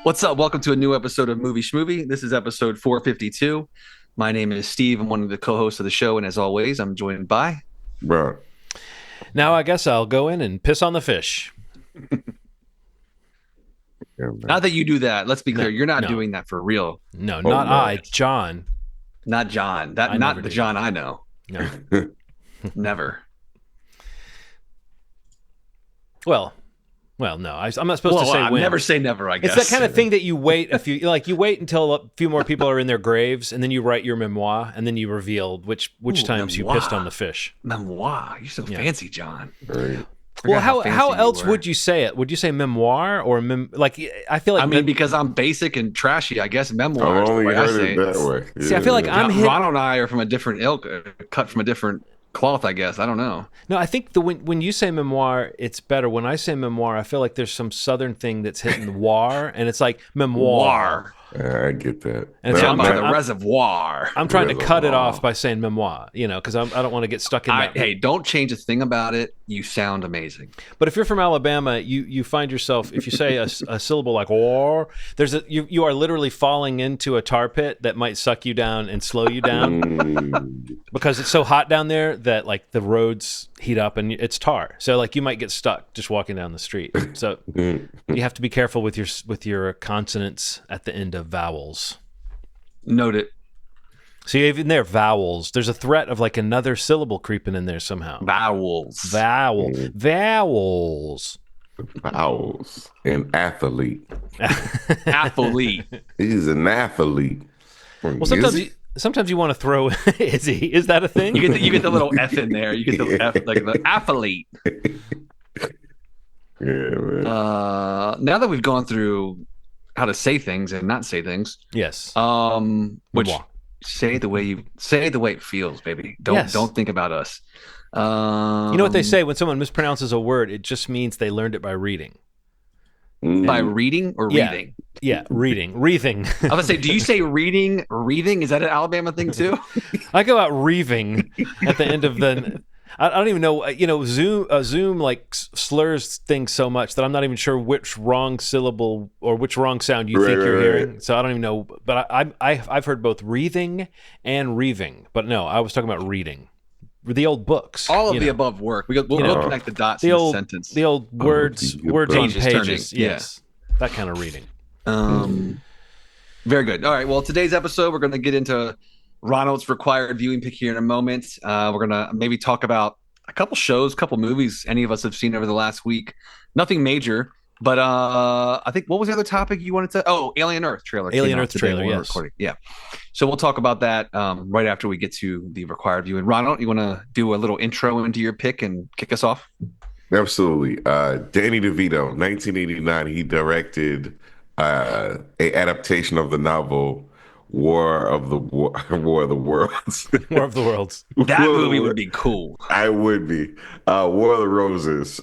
What's up? Welcome to a new episode of Movie Schmovie. This is episode 452. My name is Steve. I'm one of the co-hosts of the show, and as always, I'm joined by... Bro. Now I guess I'll go in and piss on the fish. Not that you do that. Let's be clear. You're not doing that for real. No, not I, John. Not John. Not the John I know. No. Never. Well, no. I'm not supposed to say when. Never say never, I guess. It's that kind of thing that you wait you wait until a few more people are in their graves, and then you write your memoir, and then you reveal which times memoir. you pissed on the fish. Memoir. You're so fancy, John. Right. Well, how else would you say it? Would you say memoir or I feel like because I'm basic and trashy, I guess memoir. I've only heard it that way. See, I feel like Ronald and I are from a different ilk, cut from a different cloth, I guess. I don't know. No, I think when you say memoir, it's better. When I say memoir, I feel like there's some southern thing that's hitting war, and it's like memoir. I get that. And down by the reservoir. I'm trying to cut it off by saying memoir, because I don't want to get stuck in that. Hey, don't change a thing about it. You sound amazing. But if you're from Alabama, you find yourself, if you say a syllable like "or," you are literally falling into a tar pit that might suck you down and slow you down because it's so hot down there that like the roads heat up and it's tar. So like you might get stuck just walking down the street. So you have to be careful with your consonants at the end of vowels. Note it. See, even there, vowels. There's a threat of like another syllable creeping in there somehow. Vowels. Vowels. An athlete. Athlete. He's an athlete. Well, sometimes you want to throw. Is that a thing? You get the little F in there. You get the F, like the athlete. Yeah, man. Now that we've gone through how to say things and not say things, yes. Which say the way it feels, baby. Don't think about us. You know what they say when someone mispronounces a word? It just means they learned it by reading. By reading or reading? Yeah, reading. Reething. I was going to say, do you say reading, reading? Is that an Alabama thing too? I go out reeving at the end of the... I don't even know, Zoom like slurs things so much that I'm not even sure which wrong syllable or which wrong sound you think you're hearing. So I don't even know. But I've heard both reething and reeving. But no, I was talking about reading. The old books. All of the above work. We'll connect the dots in the sentence. The old words on pages. Turning. Yes. That kind of reading. Very good. All right. Well, today's episode, we're going to get into Ronald's required viewing pick here in a moment. We're going to maybe talk about a couple shows, a couple movies any of us have seen over the last week. Nothing major, but I think, what was the other topic you wanted to... Oh, Alien Earth trailer. Alien Earth trailer, yes. Recording. Yeah. So we'll talk about that right after we get to the required viewing. Ronald, you want to do a little intro into your pick and kick us off? Absolutely. Danny DeVito, 1989, he directed a adaptation of the novel War of the Worlds. War of the Worlds. That movie would be cool. I would be. War of the Roses,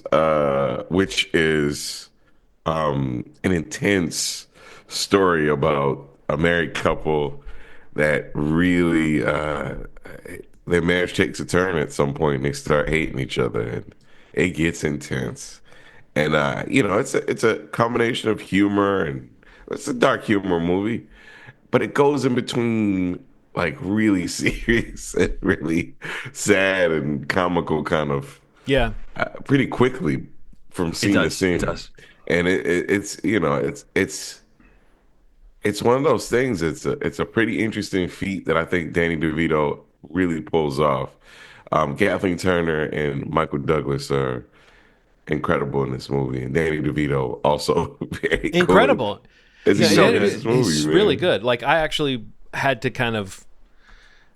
which is an intense story about a married couple that really their marriage takes a turn at some point and they start hating each other and it gets intense. And it's a combination of humor and it's a dark humor movie. But it goes in between like really serious and really sad and comical kind of pretty quickly from scene to scene. It does. And it's one of those things. It's a pretty interesting feat that I think Danny DeVito really pulls off. Kathleen Turner and Michael Douglas are incredible in this movie, and Danny DeVito also very incredible. Cool. He's really good. Like I actually had to kind of,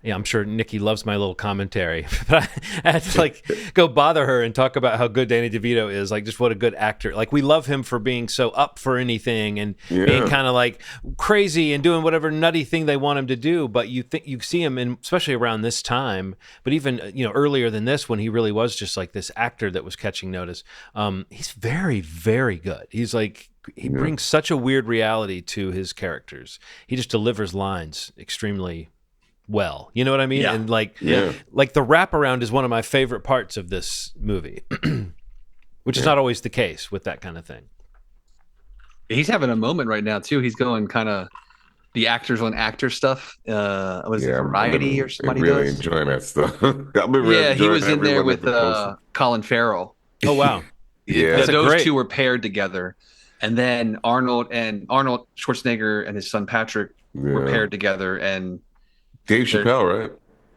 I'm sure Nikki loves my little commentary, but I had to like go bother her and talk about how good Danny DeVito is. Like just what a good actor. Like we love him for being so up for anything and being kind of like crazy and doing whatever nutty thing they want him to do. But you see him in, especially around this time, but even earlier than this when he really was just like this actor that was catching notice. He's very, very good. He's like. He brings such a weird reality to his characters. He just delivers lines extremely well. You know what I mean? Yeah. And like the wraparound is one of my favorite parts of this movie, which is not always the case with that kind of thing. He's having a moment right now too. He's going kind of the actors on actor stuff. What is it, Yeah, I've Variety or been somebody really does? enjoying that stuff. I've been really Yeah, he enjoying was in there everyone that's with been posting. Colin Farrell. Oh wow, that's a Those great. two were paired together, and then Arnold Schwarzenegger and his son Patrick were Yeah, paired together, and Dave they're Chappelle, right?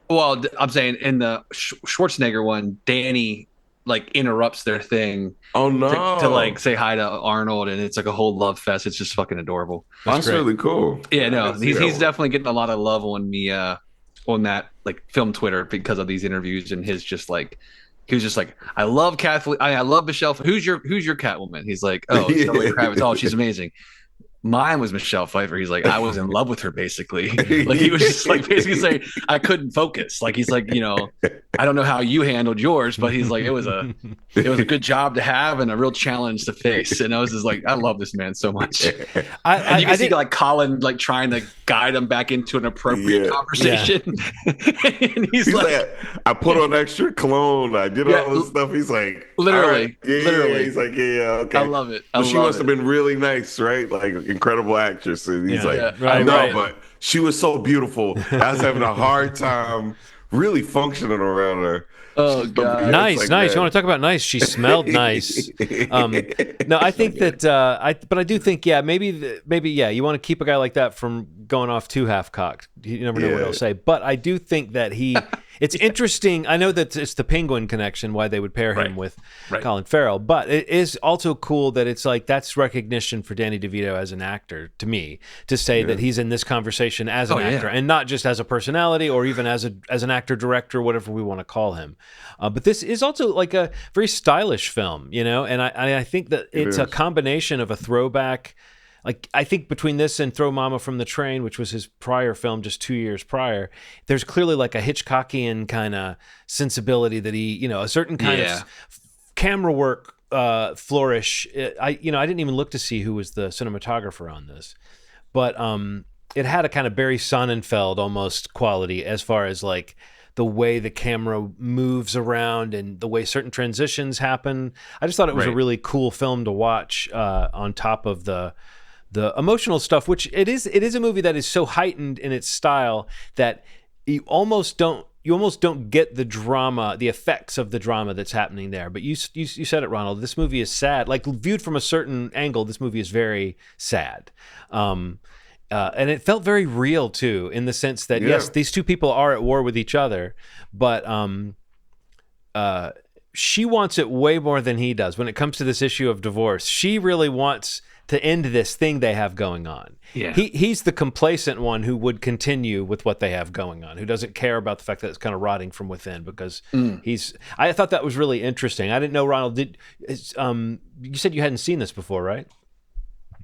well. I'm saying in the Schwarzenegger one, Danny like interrupts their thing Oh to like no, say hi to Arnold, and it's like a whole love fest. It's just fucking adorable. That's that's great. really cool. Yeah, I no, didn't see that he's one. definitely getting a lot of love on that like film Twitter because of these interviews and his just like he was just like I love Kathleen I love Michelle. Who's your Catwoman? He's like, oh, Zoe Kravitz. Oh, she's amazing. Mine was Michelle Pfeiffer. He's like, I was in love with her basically. Like he was just like basically saying I couldn't focus. Like he's like, I don't know how you handled yours, but he's like, it was a good job to have and a real challenge to face. And I was just like, I love this man so much. And you can see did, like Colin like trying to guide him back into an appropriate Yeah. conversation. And he's He's like, like, I put on extra cologne. I did yeah, all this stuff. He's like, literally, all right. Yeah, literally. He's like, yeah, okay. I love it. I So she love must have it. been really nice, right? Like incredible actress. And he's Yeah. like, Yeah, Right, no, right. but she was so beautiful. I was having a hard time really functioning around her. Oh She's so God. beautiful. Nice, It's like nice. that. You want to talk about nice? She smelled nice. No, I think that but I do think, yeah, maybe, yeah, you want to keep a guy like that from going off too half cocked. You never know what Yeah. he'll say. But I do think that it's interesting. I know that it's the Penguin connection why they would pair him with Right. Colin Farrell, but it is also cool that it's like that's recognition for Danny DeVito as an actor to me to say that he's in this conversation as an actor and not just as a personality or even as an actor director, whatever we want to call him. But this is also like a very stylish film, and I think that it's a combination of a throwback. Like I think between this and Throw Mama from the Train, which was his prior film just 2 years prior, there's clearly like a Hitchcockian kind of sensibility that he, a certain kind of camera work flourish. I didn't even look to see who was the cinematographer on this, but it had a kind of Barry Sonnenfeld almost quality as far as like the way the camera moves around and the way certain transitions happen. I just thought it was a really cool film to watch on top of the emotional stuff, which it is a movie that is so heightened in its style that you almost don't get the drama, the effects of the drama that's happening there. But you said it, Ronald. This movie is sad. Like viewed from a certain angle, this movie is very sad. And it felt very real too, in the sense that yes, these two people are at war with each other, but she wants it way more than he does when it comes to this issue of divorce. She really wants to end this thing they have going on. Yeah. He's the complacent one who would continue with what they have going on, who doesn't care about the fact that it's kind of rotting from within because I thought that was really interesting. I didn't know, Ronald, you said you hadn't seen this before, right?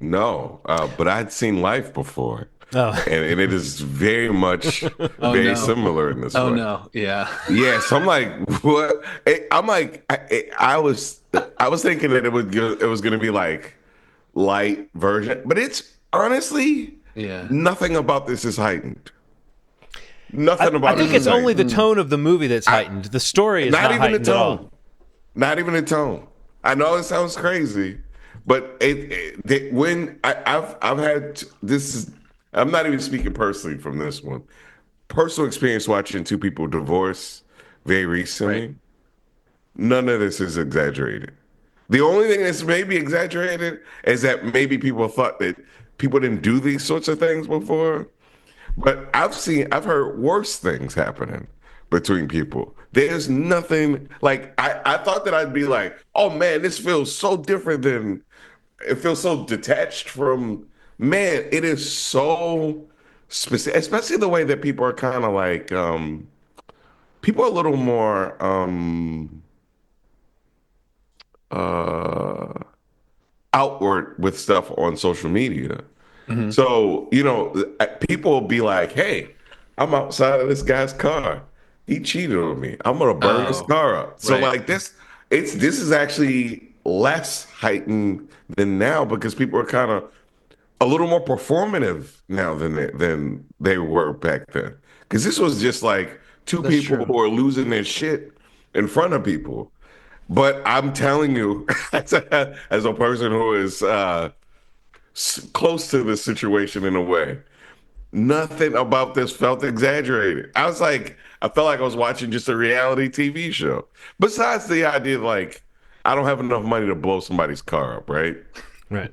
No, but I'd seen Life before. Oh. And it is very much very similar in this way. Oh no. Yeah. Yeah, so I'm like, what? I'm like, I was thinking that it was going to be like light version, but it's honestly, nothing about this is heightened. Nothing about it. I think it's only the tone of the movie that's heightened. The story is not even heightened the at tone. all. Not even the tone. I know it sounds crazy, but when I've had this is. I'm not even speaking personally from this one. Personal experience watching two people divorce very recently. Right. None of this is exaggerated. The only thing that's maybe exaggerated is that maybe people thought that people didn't do these sorts of things before. But I've heard worse things happening between people. There's nothing like I thought that I'd be like, oh man, this feels so different than it feels so detached from. Man, it is so specific, especially the way that people are kind of like, people are a little more outward with stuff on social media. Mm-hmm. So, people will be like, hey, I'm outside of this guy's car. He cheated on me. I'm going to burn his car up. So like this is actually less heightened than now because people are kind of a little more performative now than they were back then. Because this was just like two people who are losing their shit in front of people. But I'm telling you, as a person who is close to the situation in a way. Nothing about this felt exaggerated. I felt like I was watching just a reality TV show. Besides the idea, like, I don't have enough money to blow somebody's car up, right? Right.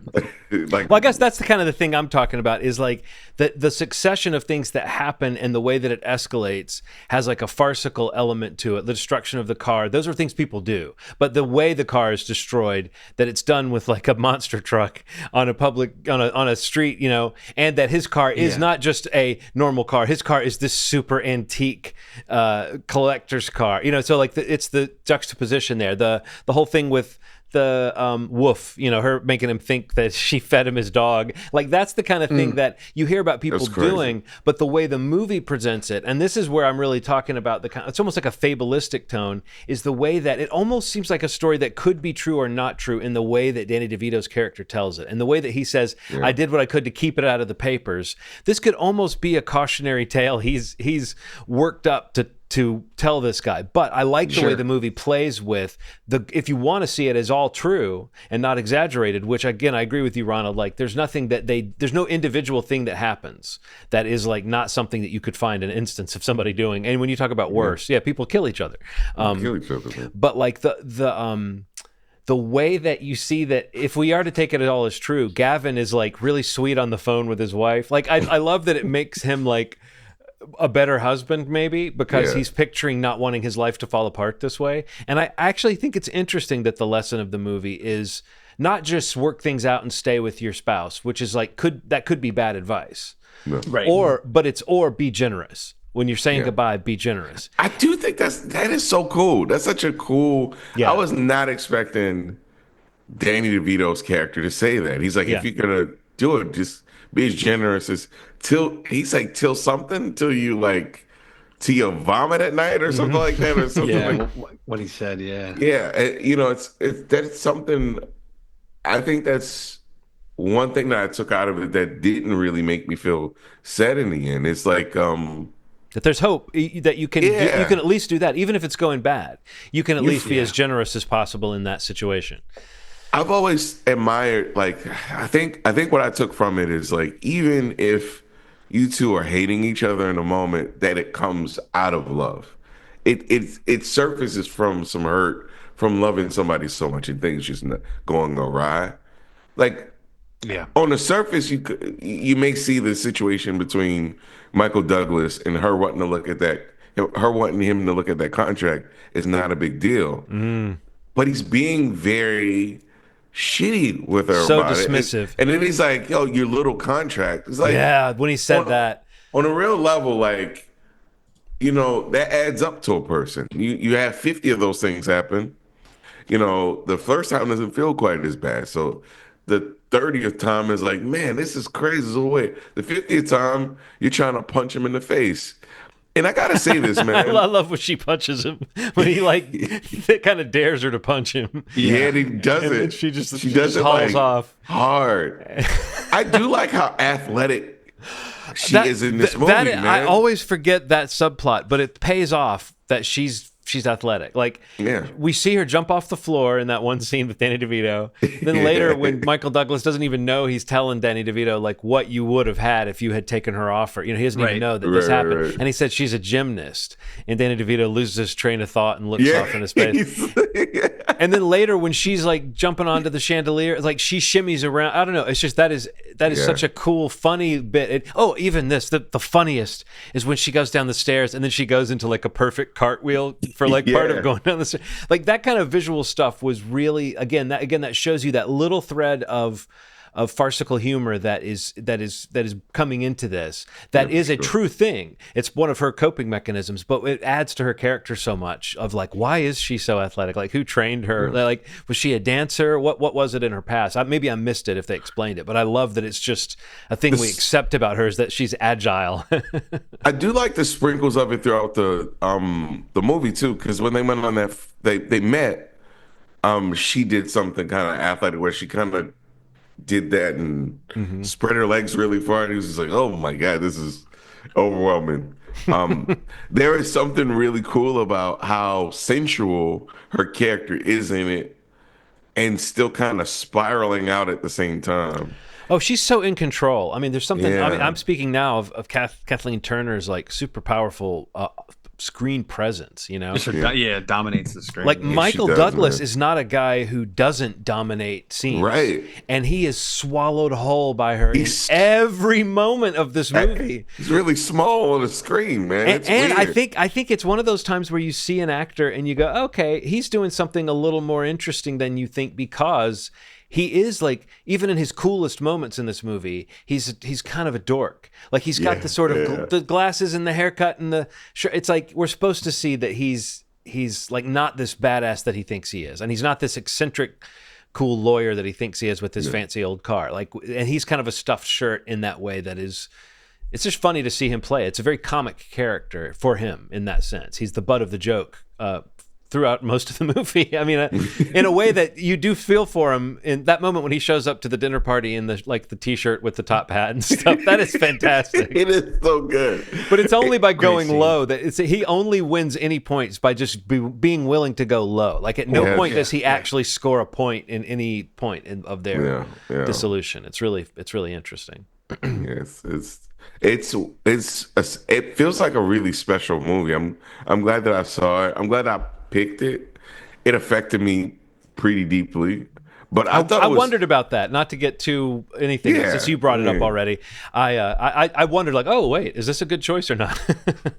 Like, Well, I guess that's the kind of the thing I'm talking about is like the succession of things that happen and the way that it escalates has like a farcical element to it. The destruction of the car, those are things people do. But the way the car is destroyed, that it's done with like a monster truck on a street, you know, and that his car is not just a normal car. His car is this super antique collector's car, you know. So like it's the juxtaposition there. The whole thing with the woof, you know, her making him think that she fed him his dog. Like that's the kind of thing that you hear about people doing, but the way the movie presents it, and this is where I'm really talking about the kind, it's almost like a fabulistic tone, is the way that it almost seems like a story that could be true or not true in the way that Danny DeVito's character tells it. And the way that he says, I did what I could to keep it out of the papers. This could almost be a cautionary tale he's worked up to tell this guy. But I like the way the movie plays with if you want to see it as all true and not exaggerated, which again, I agree with you, Ronald, like there's nothing there's no individual thing that happens that is like not something that you could find an instance of somebody doing. And when you talk about worse, people kill each other. But like the way that you see that if we are to take it all as true, Gavin is like really sweet on the phone with his wife. Like I love that it makes him like a better husband maybe because he's picturing not wanting his life to fall apart this way. And I actually think it's interesting that the lesson of the movie is not just work things out and stay with your spouse, which is like that could be bad advice. No. Right. Or be generous. When you're saying goodbye, be generous. I do think that is so cool. That's such a cool. I was not expecting Danny DeVito's character to say that. He's like, if you're gonna do it, just be as generous as till something till you like till you vomit at night or something like that or something like what he said. you know it's that's something. I think that's one thing that I took out of it that didn't really make me feel sad in the end. It's like that there's hope that you can you can at least do that, even if it's going bad. You can at least be as generous as possible in that situation. I've always admired, like, I think what I took from it is like, even if you two are hating each other in a moment, that it comes out of love. It surfaces from some hurt from loving somebody so much and things just not going awry. Like, on the surface, you may see the situation between Michael Douglas and her wanting to look at that, her wanting him to look at that contract is not a big deal. But he's being very shitty with her so about dismissive. And then he's like, yo, your little contract. It's like, when he said that. On a real level, like, you know, that adds up to a person. You have 50 of those things happen. You know, the first time doesn't feel quite as bad. So the 30th time is like, man, this is crazy. So wait, the 50th time, you're trying to punch him in the face. And I gotta say this, man. I love when she punches him when he like kind of dares her to punch him. Yeah, and he does and it. She does it like, hauls off hard. I do like how athletic she is in this movie, man. I always forget that subplot, but it pays off that she's athletic. Like, we see her jump off the floor in that one scene with Danny DeVito. Then later, when Michael Douglas doesn't even know, he's telling Danny DeVito like what you would have had if you had taken her offer. You know, he doesn't even know that this happened. Right. And he said she's a gymnast. And Danny DeVito loses his train of thought and looks off in his face. And then later, when she's like jumping onto the chandelier, like she shimmies around. I don't know. It's just that is such a cool, funny bit. Even this, the funniest is when she goes down the stairs and then she goes into like a perfect cartwheel for like part of going down the stairs. Like that kind of visual stuff was really that shows you that little thread of farcical humor that is coming into this. That is a true thing. It's one of her coping mechanisms, but it adds to her character so much of like, why is she so athletic? Like, who trained her? Like, was she a dancer? What was it in her past? Maybe I missed it if they explained it, but I love that it's just a thing we accept about her is that she's agile. I do like the sprinkles of it throughout the movie too, because when they went on that they met, she did something kind of athletic where she kind of did that and spread her legs really far. And he was just like, oh my God, this is overwhelming. There is something really cool about how sensual her character is in it and still kind of spiraling out at the same time. Oh, she's so in control. I mean, there's something. I mean, Yeah. I'm speaking now of Kathleen Turner's like super powerful screen presence. You know, Just dominates the screen. like Yeah. Michael does, Douglas man. is not a guy who doesn't dominate scenes, Right. and he is swallowed whole by her He's- in every moment of this movie. He's really small on the screen, man. It's And weird. I think it's one of those times where you see an actor and you go, okay, he's doing something a little more interesting than you think, because he is like, even in his coolest moments in this movie, he's kind of a dork. Like he's got the sort of the glasses and the haircut and the shirt. It's like we're supposed to see that he's like not this badass that he thinks he is, and he's not this eccentric cool lawyer that he thinks he is with his fancy old car. Like, and he's kind of a stuffed shirt in that way. That is, it's just funny to see him play. It's a very comic character for him in that sense. He's the butt of the joke throughout most of the movie. I mean, in a way that you do feel for him in that moment when he shows up to the dinner party in the t-shirt with the top hat and stuff. That is fantastic. It is so good. But it's only by going scene. low that he only wins any points by just being willing to go low. Like at no point does he actually score a point in any point of their dissolution. It's really interesting. Yes, it feels like a really special movie. I'm glad that I saw it. I'm glad I picked it. It affected me pretty deeply. But I wondered about that. Not to get to anything, since you brought it up already. I wondered, like, oh wait, is this a good choice or not?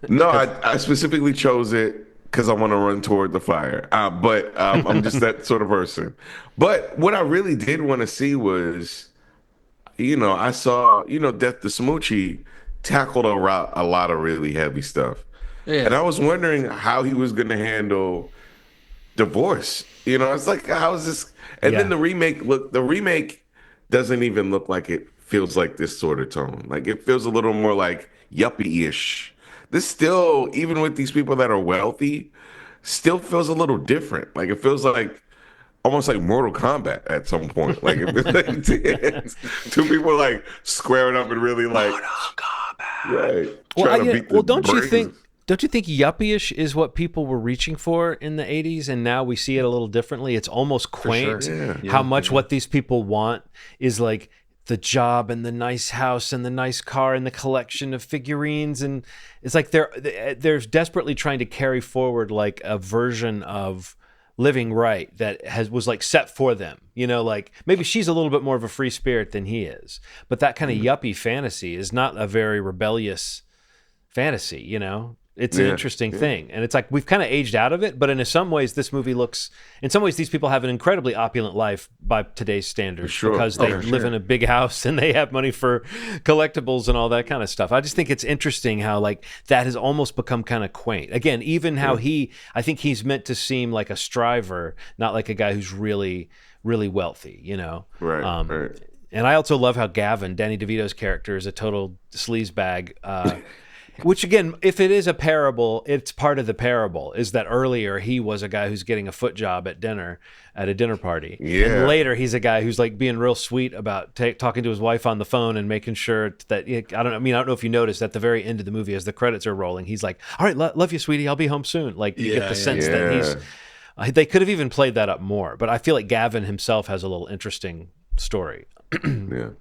No, I specifically chose it because I want to run toward the fire. But I'm just that sort of person. But what I really did want to see was, I saw, Death to Smoochie tackled a lot of really heavy stuff. Yeah. And I was wondering how he was going to handle divorce. It's like, how is this? And then the remake doesn't even look like it feels like this sort of tone. Like it feels a little more like yuppie-ish. This still, even with these people that are wealthy, still feels a little different. Like it feels like almost like Mortal Kombat at some point. Like it feels like two people like squaring up and really like Mortal Kombat. right. Trying to beat the Don't you think yuppie-ish is what people were reaching for in the 80s, and now we see it a little differently? It's almost quaint sure. how much what these people want is like the job and the nice house and the nice car and the collection of figurines, and it's like they're desperately trying to carry forward like a version of living right that was like set for them. Like maybe she's a little bit more of a free spirit than he is, but that kind of yuppie fantasy is not a very rebellious fantasy. It's an interesting thing. And it's like we've kind of aged out of it, but in some ways these people have an incredibly opulent life by today's standards because they live in a big house and they have money for collectibles and all that kind of stuff. I just think it's interesting how like that has almost become kind of quaint. Again, even how I think he's meant to seem like a striver, not like a guy who's really, really wealthy, Right, right. And I also love how Gavin, Danny DeVito's character, is a total sleazebag. Which again, if it is a parable, it's part of the parable. Is that earlier he was a guy who's getting a foot job at a dinner party, and later he's a guy who's like being real sweet about talking to his wife on the phone and making sure that I don't know if you noticed at the very end of the movie as the credits are rolling, he's like, "All right, love you, sweetie. I'll be home soon." Like you get the sense that he's. They could have even played that up more, but I feel like Gavin himself has a little interesting story. Yeah.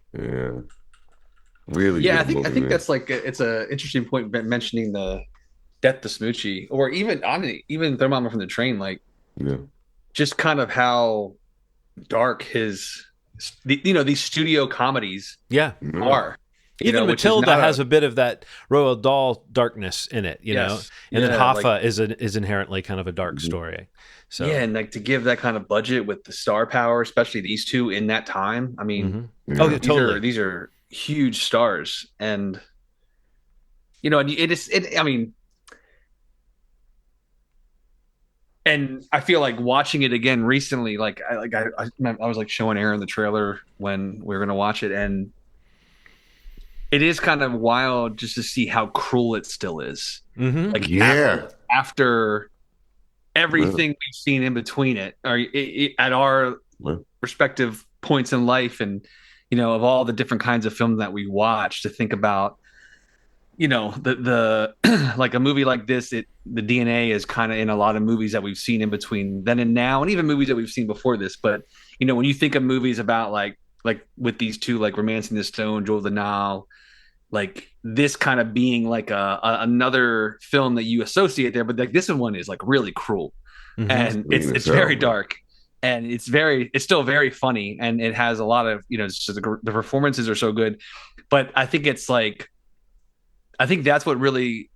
Really? Yeah, I think that's like it's a interesting point mentioning the Death to Smoochie, or even Thermometer from the Train, like just kind of how dark these studio comedies are. Even Matilda has a bit of that Roald Dahl darkness in it, know, and then Hoffa is inherently kind of a dark story. So and like to give that kind of budget with the star power, especially these two in that time. I mean, totally. These are huge stars, and I mean, and I feel like watching it again recently, I was like showing Aaron the trailer when we were gonna watch it, and it is kind of wild just to see how cruel it still is. Like after everything we've seen in between it, or at our respective points in life, and of all the different kinds of films that we watch, to think about, the like a movie like this, the DNA is kind of in a lot of movies that we've seen in between then and now, and even movies that we've seen before this. But when you think of movies about like like with these two, like Romancing the Stone, Jewel of the Nile, like this kind of being like another film that you associate there, but like this one is like really cruel, Mm-hmm. and Mean it's as hell, very bro. dark, and it's still very funny, and it has a lot of, just the performances are so good, but I think it's like, I think that's what really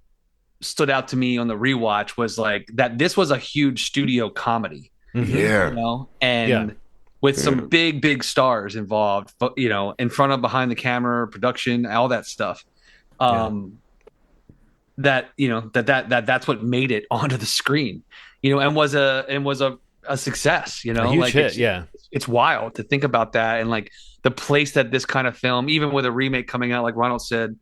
stood out to me on the rewatch was like that this was a huge studio comedy, Mm-hmm. Yeah, Yeah. and with yeah, some big stars involved, in front of, behind the camera, production, all that stuff. Yeah. Um, that that's what made it onto the screen, and was a success. A huge Like hit. Yeah. it's wild to think about that, and like the place that this kind of film, even with a remake coming out, like Ronald said,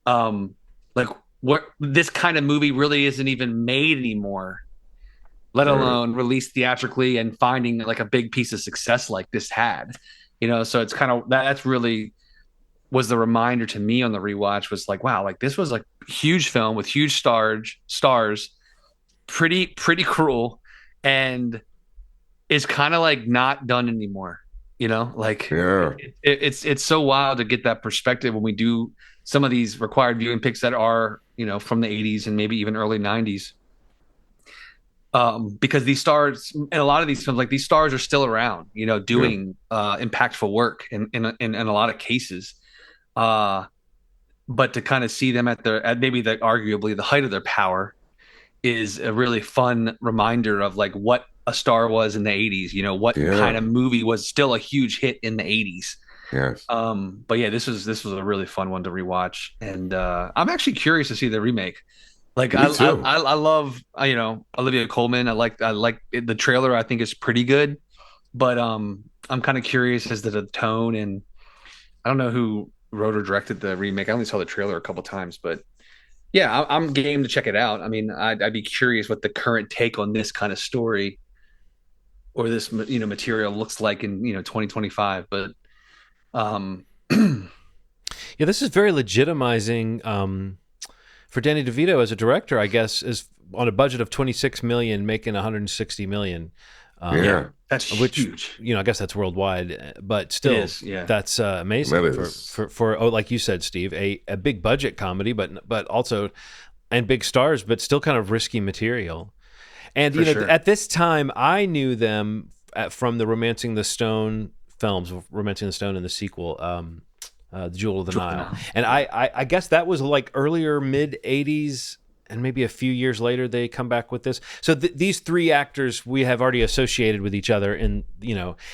like what this kind of movie really isn't even made anymore, let right. alone released theatrically and finding like a big piece of success like this had. So it's kind of that's really was the reminder to me on the rewatch, was like, wow, like this was like huge film with huge stars, pretty cruel, and is kind of like not done anymore. Like Yeah, it's so wild to get that perspective when we do some of these required viewing picks that are, from the 80s and maybe even early 90s. Because these stars and a lot of these films, like these stars are still around, yeah, doing impactful work in a lot of cases. Uh, but to kind of see them at maybe arguably the height of their power is a really fun reminder of like what a star was in the 80s, what kind yeah, of movie was still a huge hit in the 80s. yes. But yeah, this was a really fun one to rewatch, and I'm actually curious to see the remake. Like Me too. I love, Olivia Colman. I like the trailer. I think is pretty good, but I'm kind of curious as to the tone, and I don't know who wrote or directed the remake. I only saw the trailer a couple times, but yeah, I'm game to check it out. I mean, I'd be curious what the current take on this kind of story or this material looks like in 2025. But um, Yeah. This is very legitimizing for Danny DeVito as a director, I guess, is on a budget of 26 million, making 160 million. Yeah, that's Which, huge. I guess that's worldwide, but It still, is, yeah, that's amazing that for, is. like you said, Steve, a big budget comedy, but also, and big stars, but still kind of risky material. And for sure. at this time, I knew them from the Romancing the Stone films, Romancing the Stone and the sequel, the Jewel of the Nile. And I guess that was like earlier mid '80s, and maybe a few years later they come back with this. So these three actors we have already associated with each other, and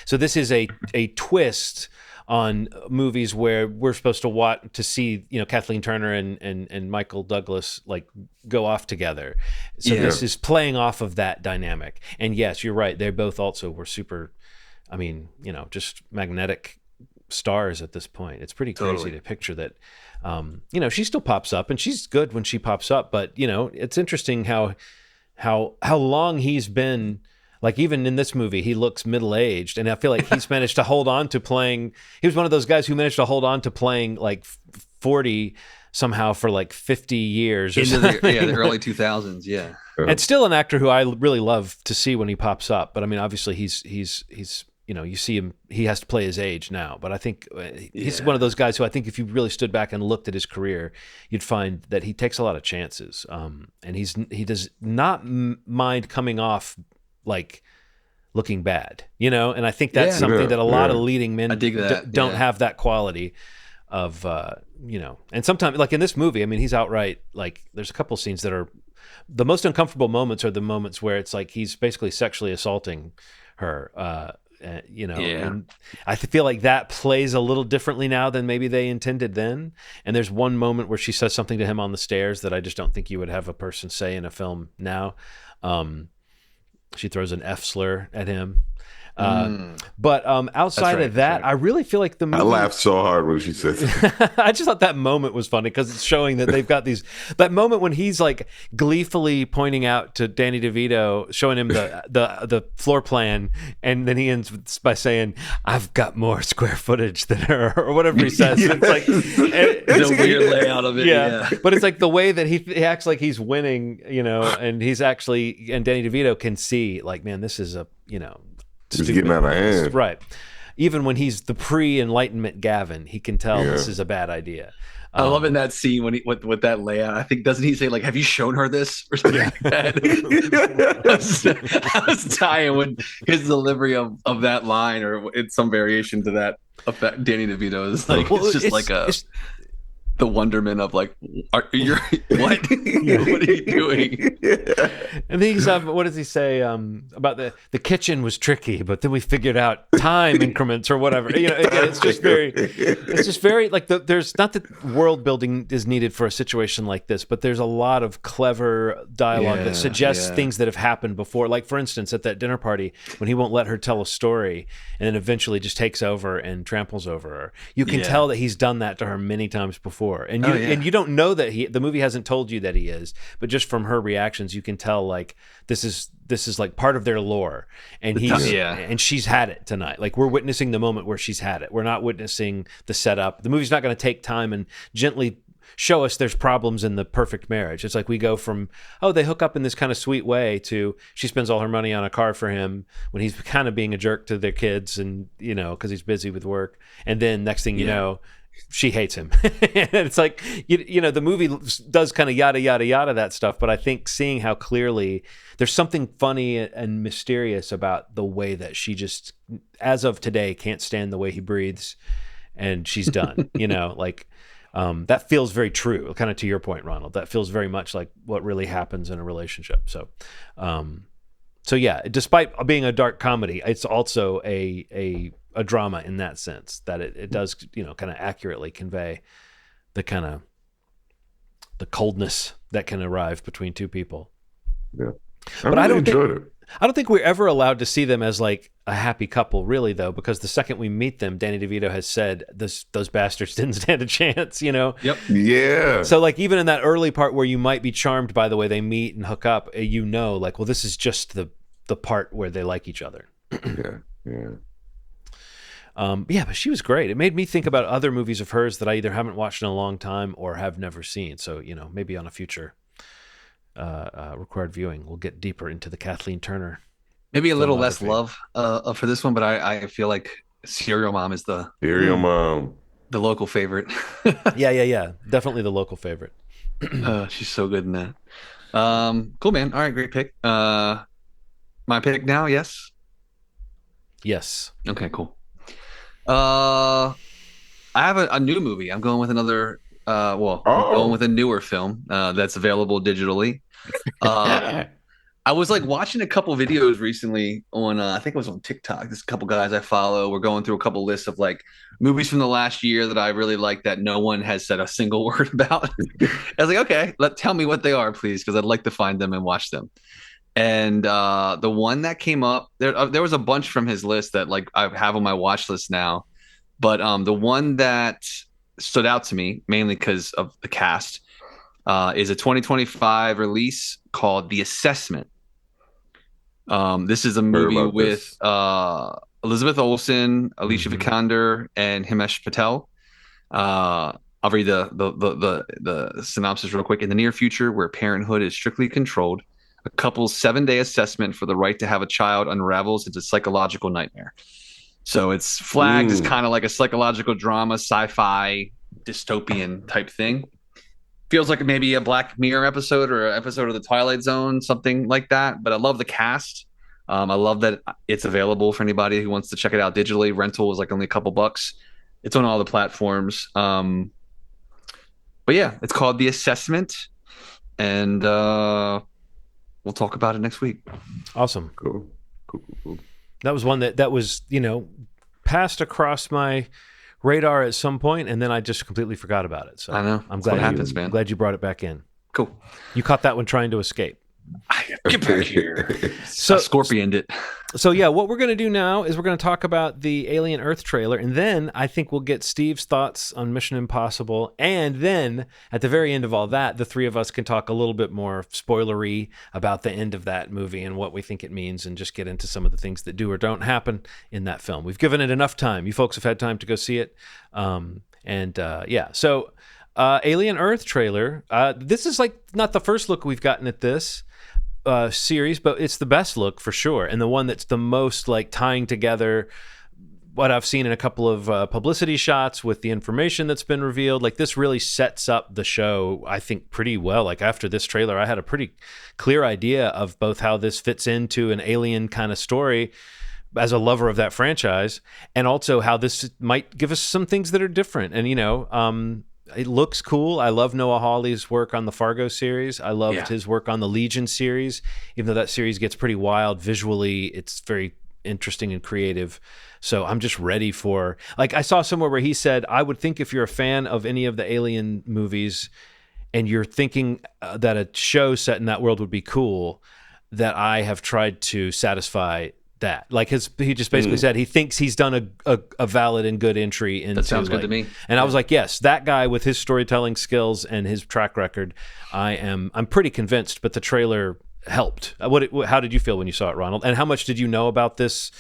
so this is a twist on movies where we're supposed to watch to see Kathleen Turner and Michael Douglas like go off together. So Yeah. this is playing off of that dynamic. And yes, you're right. They both also were super. I mean, just magnetic stars at this point. It's pretty crazy Totally. to picture that. She still pops up, and she's good when she pops up. But it's interesting how long he's been. Like even in this movie, he looks middle-aged, and I feel like he's managed to hold on to playing. He was one of those guys who managed to hold on to playing like 40 somehow for like 50 years or Into something. the early 2000s. Yeah. And still an actor who I really love to see when he pops up. But I mean, obviously he's you see him, he has to play his age now. But I think he's one of those guys who I think if you really stood back and looked at his career, you'd find that he takes a lot of chances. And he does not mind coming off like looking bad, and I think that's something that a lot of leading men I dig that. don't have that quality of, and sometimes like in this movie, I mean, he's outright like, there's a couple scenes that are the most uncomfortable moments are the moments where it's like he's basically sexually assaulting her, and I feel like that plays a little differently now than maybe they intended then. And there's one moment where she says something to him on the stairs that I just don't think you would have a person say in a film now. She throws an F slur at him. But outside right, of that, I really feel like the movie. I laughed so hard when she said that. I just thought that moment was funny because it's showing that they've got that moment when he's like gleefully pointing out to Danny DeVito, showing him the floor plan, and then he ends by saying, "I've got more square footage than her," or whatever he says. Yes. It's like The weird layout of it. Yeah. but it's like the way that he acts like he's winning, and he's actually, and Danny DeVito can see like, man, this is a It's getting out of hand. right. even when he's the pre-enlightenment Gavin, he can tell this is a bad idea. I love in that scene when he with that layout. I think doesn't he say like, "Have you shown her this?" or something like that. I was dying when his delivery of that line, or it's some variation to that effect. Danny DeVito is like, it's just like the wonderment of like, you're what? What are you doing? And then what does he say about the kitchen was tricky, but then we figured out time increments or whatever. Again, it's just very like there's not that world building is needed for a situation like this, but there's a lot of clever dialogue that suggests things that have happened before. Like for instance, at that dinner party when he won't let her tell a story and then eventually just takes over and tramples over her. You can tell that he's done that to her many times before. And you don't know that the movie hasn't told you that he is, but just from her reactions you can tell like this is like part of their lore, and and she's had it tonight. Like we're witnessing the moment where she's had it. We're not witnessing the setup. The movie's not going to take time and gently show us there's problems in the perfect marriage. It's like we go from, oh, they hook up in this kind of sweet way, to she spends all her money on a car for him when he's kind of being a jerk to their kids, and because he's busy with work, and then next thing you know, she hates him. And it's like, the movie does kind of yada, yada, yada that stuff. But I think seeing how clearly there's something funny and mysterious about the way that she just, as of today, can't stand the way he breathes, and she's done, that feels very true, kind of to your point, Ronald. That feels very much like what really happens in a relationship. So yeah, despite being a dark comedy, it's also a drama in that sense, that it does, kind of accurately convey the kind of the coldness that can arrive between two people. Yeah. But I don't think we're ever allowed to see them as like a happy couple, really, though, because the second we meet them, Danny DeVito has said those bastards didn't stand a chance, Yep. Yeah. So like even in that early part where you might be charmed by the way they meet and hook up, like, well, this is just the part where they like each other. Yeah. But she was great. It made me think about other movies of hers that I either haven't watched in a long time or have never seen. So, maybe on a future required viewing, we'll get deeper into the Kathleen Turner. Maybe a little less love for this one, but I feel like Serial Mom is the local favorite. Yeah. Definitely the local favorite. She's so good in that. Cool, man. All right, great pick. My pick now, yes? Yes. Okay, cool. I have a new movie. I'm going with another. I'm going with a newer film that's available digitally. I was like watching a couple videos recently on. I think it was on TikTok. There's a couple guys I follow. We're going through a couple lists of like movies from the last year that I really like that no one has said a single word about. I was like, okay, tell me what they are, please, because I'd like to find them and watch them. And the one that came up, there was a bunch from his list that like I have on my watch list now. But the one that stood out to me, mainly because of the cast, is a 2025 release called The Assessment. This is a movie with Elizabeth Olsen, Alicia Vikander, and Himesh Patel. I'll read the synopsis real quick. In the near future, where parenthood is strictly controlled, a couple's 7-day assessment for the right to have a child unravels into psychological nightmare. So it's flagged as kind of like a psychological drama, sci-fi, dystopian type thing. Feels like maybe a Black Mirror episode or an episode of The Twilight Zone, something like that. But I love the cast. I love that it's available for anybody who wants to check it out digitally. Rental is like only a couple bucks. It's on all the platforms. But yeah, it's called The Assessment. And we'll talk about it next week. Awesome. Cool. That was one that was, passed across my radar at some point, and then I just completely forgot about it. So I know. I'm glad man. Glad you brought it back in. Cool. You caught that one trying to escape. Get back here. So scorpioned it. So yeah, what we're going to do now is we're going to talk about the Alien Earth trailer, and then I think we'll get Steve's thoughts on Mission Impossible, and then at the very end of all that, the three of us can talk a little bit more spoilery about the end of that movie and what we think it means, and just get into some of the things that do or don't happen in that film. We've given it enough time. You folks have had time to go see it. So Alien Earth trailer. This is like not the first look we've gotten at this series, but it's the best look for sure, and the one that's the most like tying together what I've seen in a couple of publicity shots with the information that's been revealed, like this really sets up the show, I think, pretty well. Like after this trailer, I had a pretty clear idea of both how this fits into an Alien kind of story as a lover of that franchise, and also how this might give us some things that are different. And, it looks cool. I love Noah Hawley's work on the Fargo series. I loved his work on the Legion series, even though that series gets pretty wild visually. It's very interesting and creative. So I'm just ready for, like, I saw somewhere where he said, I would think if you're a fan of any of the Alien movies and you're thinking that a show set in that world would be cool, that I have tried to satisfy that. Like he just basically said he thinks he's done a valid and good entry into. That sounds good to me. And I was like, yes, that guy with his storytelling skills and his track record, I'm pretty convinced. But the trailer helped. How did you feel when you saw it, Ronald? And how much did you know about this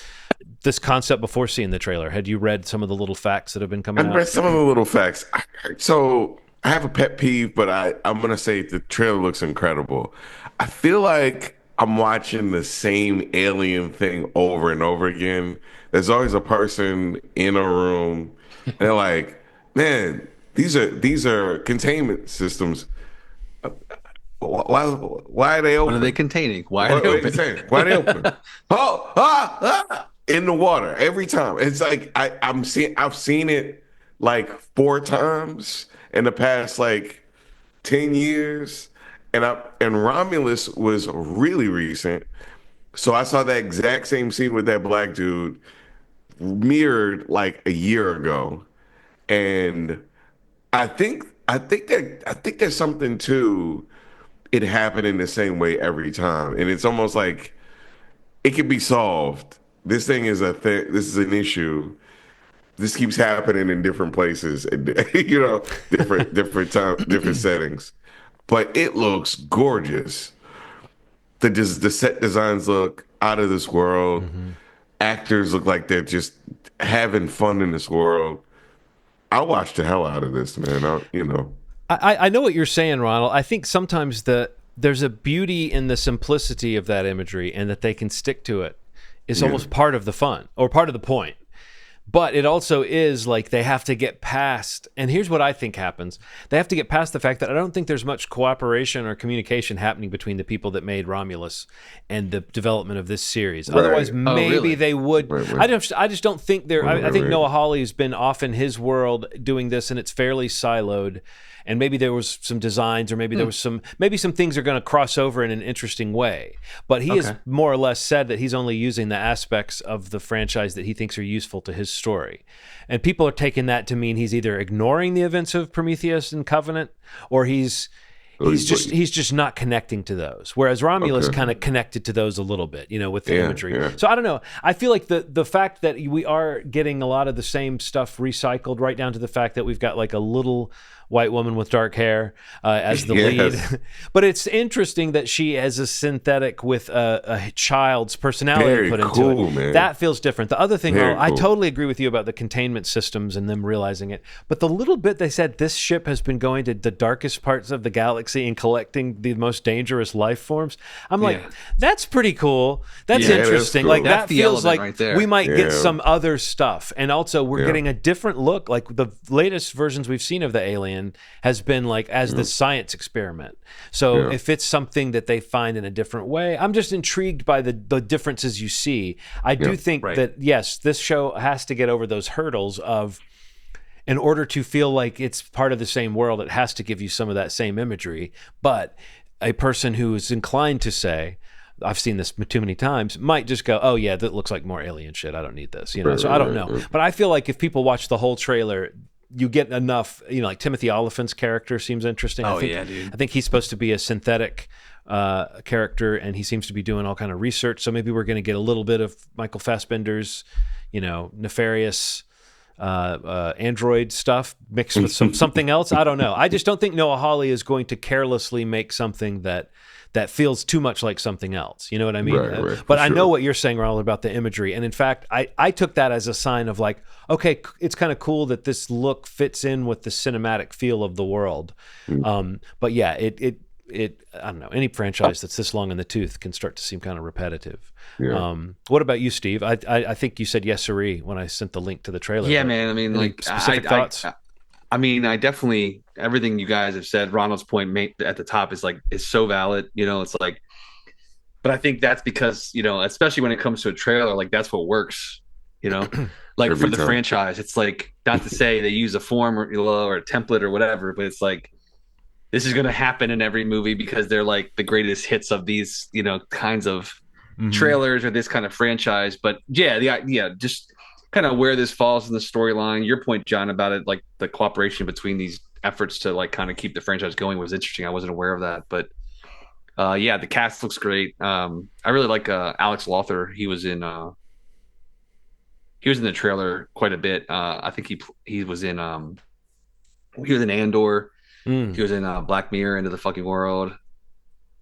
concept before seeing the trailer? Had you read some of the little facts that have been coming out? I read some of the little facts. So I have a pet peeve, but I'm gonna say the trailer looks incredible. I feel like I'm watching the same Alien thing over and over again. There's always a person in a room. And they're like, man, these are containment systems. Why are they open? What are they containing? Why are they open? Why are they open? In the water every time. It's like I've seen it like 4 times in the past like 10 years. And Romulus was really recent. So I saw that exact same scene with that black dude mirrored like a year ago. And I think there's something to it happening the same way every time. And it's almost like it can be solved. This thing is this is an issue. This keeps happening in different places, different time, different settings. But it looks gorgeous. The set designs look out of this world. Mm-hmm. Actors look like they're just having fun in this world. I'll watch the hell out of this, man. I know what you're saying, Ronald. I think sometimes there's a beauty in the simplicity of that imagery, and that they can stick to it is almost part of the fun or part of the point. But it also is like they have to get past, and here's what I think happens. They have to get past the fact that I don't think there's much cooperation or communication happening between the people that made Romulus and the development of this series. Right. Otherwise, maybe they would. Right. I just don't think they're. I think Noah Hawley has been off in his world doing this, and it's fairly siloed. And maybe there was some designs, or maybe there was some things are going to cross over in an interesting way. But he has more or less said that he's only using the aspects of the franchise that he thinks are useful to his story. And people are taking that to mean he's either ignoring the events of Prometheus and Covenant, or he's just not connecting to those. Whereas Romulus kind of connected to those a little bit, with the imagery. Yeah. So I don't know. I feel like the fact that we are getting a lot of the same stuff recycled, right down to the fact that we've got like a little white woman with dark hair as the lead. But it's interesting that she has a synthetic with a child's personality put into it. Man. That feels different. The other thing, I totally agree with you about the containment systems and them realizing it. But the little bit they said this ship has been going to the darkest parts of the galaxy and collecting the most dangerous life forms. I'm like, that's pretty cool. That's interesting. Cool. Like that feels like right we might get some other stuff. And also we're getting a different look. Like the latest versions we've seen of the Alien has been like as the science experiment. So if it's something that they find in a different way, I'm just intrigued by the differences you see. I do think that, yes, this show has to get over those hurdles of, in order to feel like it's part of the same world, it has to give you some of that same imagery. But a person who is inclined to say, I've seen this too many times, might just go, oh yeah, that looks like more alien shit. I don't need this, So I don't know. But I feel like if people watch the whole trailer, you get enough, like Timothy Oliphant's character seems interesting. Dude. I think he's supposed to be a synthetic character, and he seems to be doing all kind of research. So maybe we're going to get a little bit of Michael Fassbender's, nefarious android stuff mixed with something else. I don't know. I just don't think Noah Hawley is going to carelessly make something that feels too much like something else. You know what I mean? Right, but I know what you're saying, Ronald, about the imagery. And in fact, I took that as a sign of like, okay, it's kind of cool that this look fits in with the cinematic feel of the world. But yeah, I don't know, any franchise that's this long in the tooth can start to seem kind of repetitive. Yeah. What about you, Steve? I think you said yes sirree when I sent the link to the trailer. Yeah, man. I mean, any like, specific thoughts? I mean, I definitely, everything you guys have said, Ronald's point at the top is so valid. It's like, but I think that's because, especially when it comes to a trailer, like that's what works, like Every for the time. franchise. It's like, not to say they use a form or a template or whatever, but it's like, this is going to happen in every movie because they're like the greatest hits of these, kinds of trailers or this kind of franchise. But yeah, just kind of where this falls in the storyline. Your point, John, about it, like the cooperation between these efforts to like kind of keep the franchise going was interesting. I wasn't aware of that, but yeah, the cast looks great. I really like Alex Lothar. He was in the trailer quite a bit. I think he was in Andor. He was in Black Mirror, Into the Fucking World.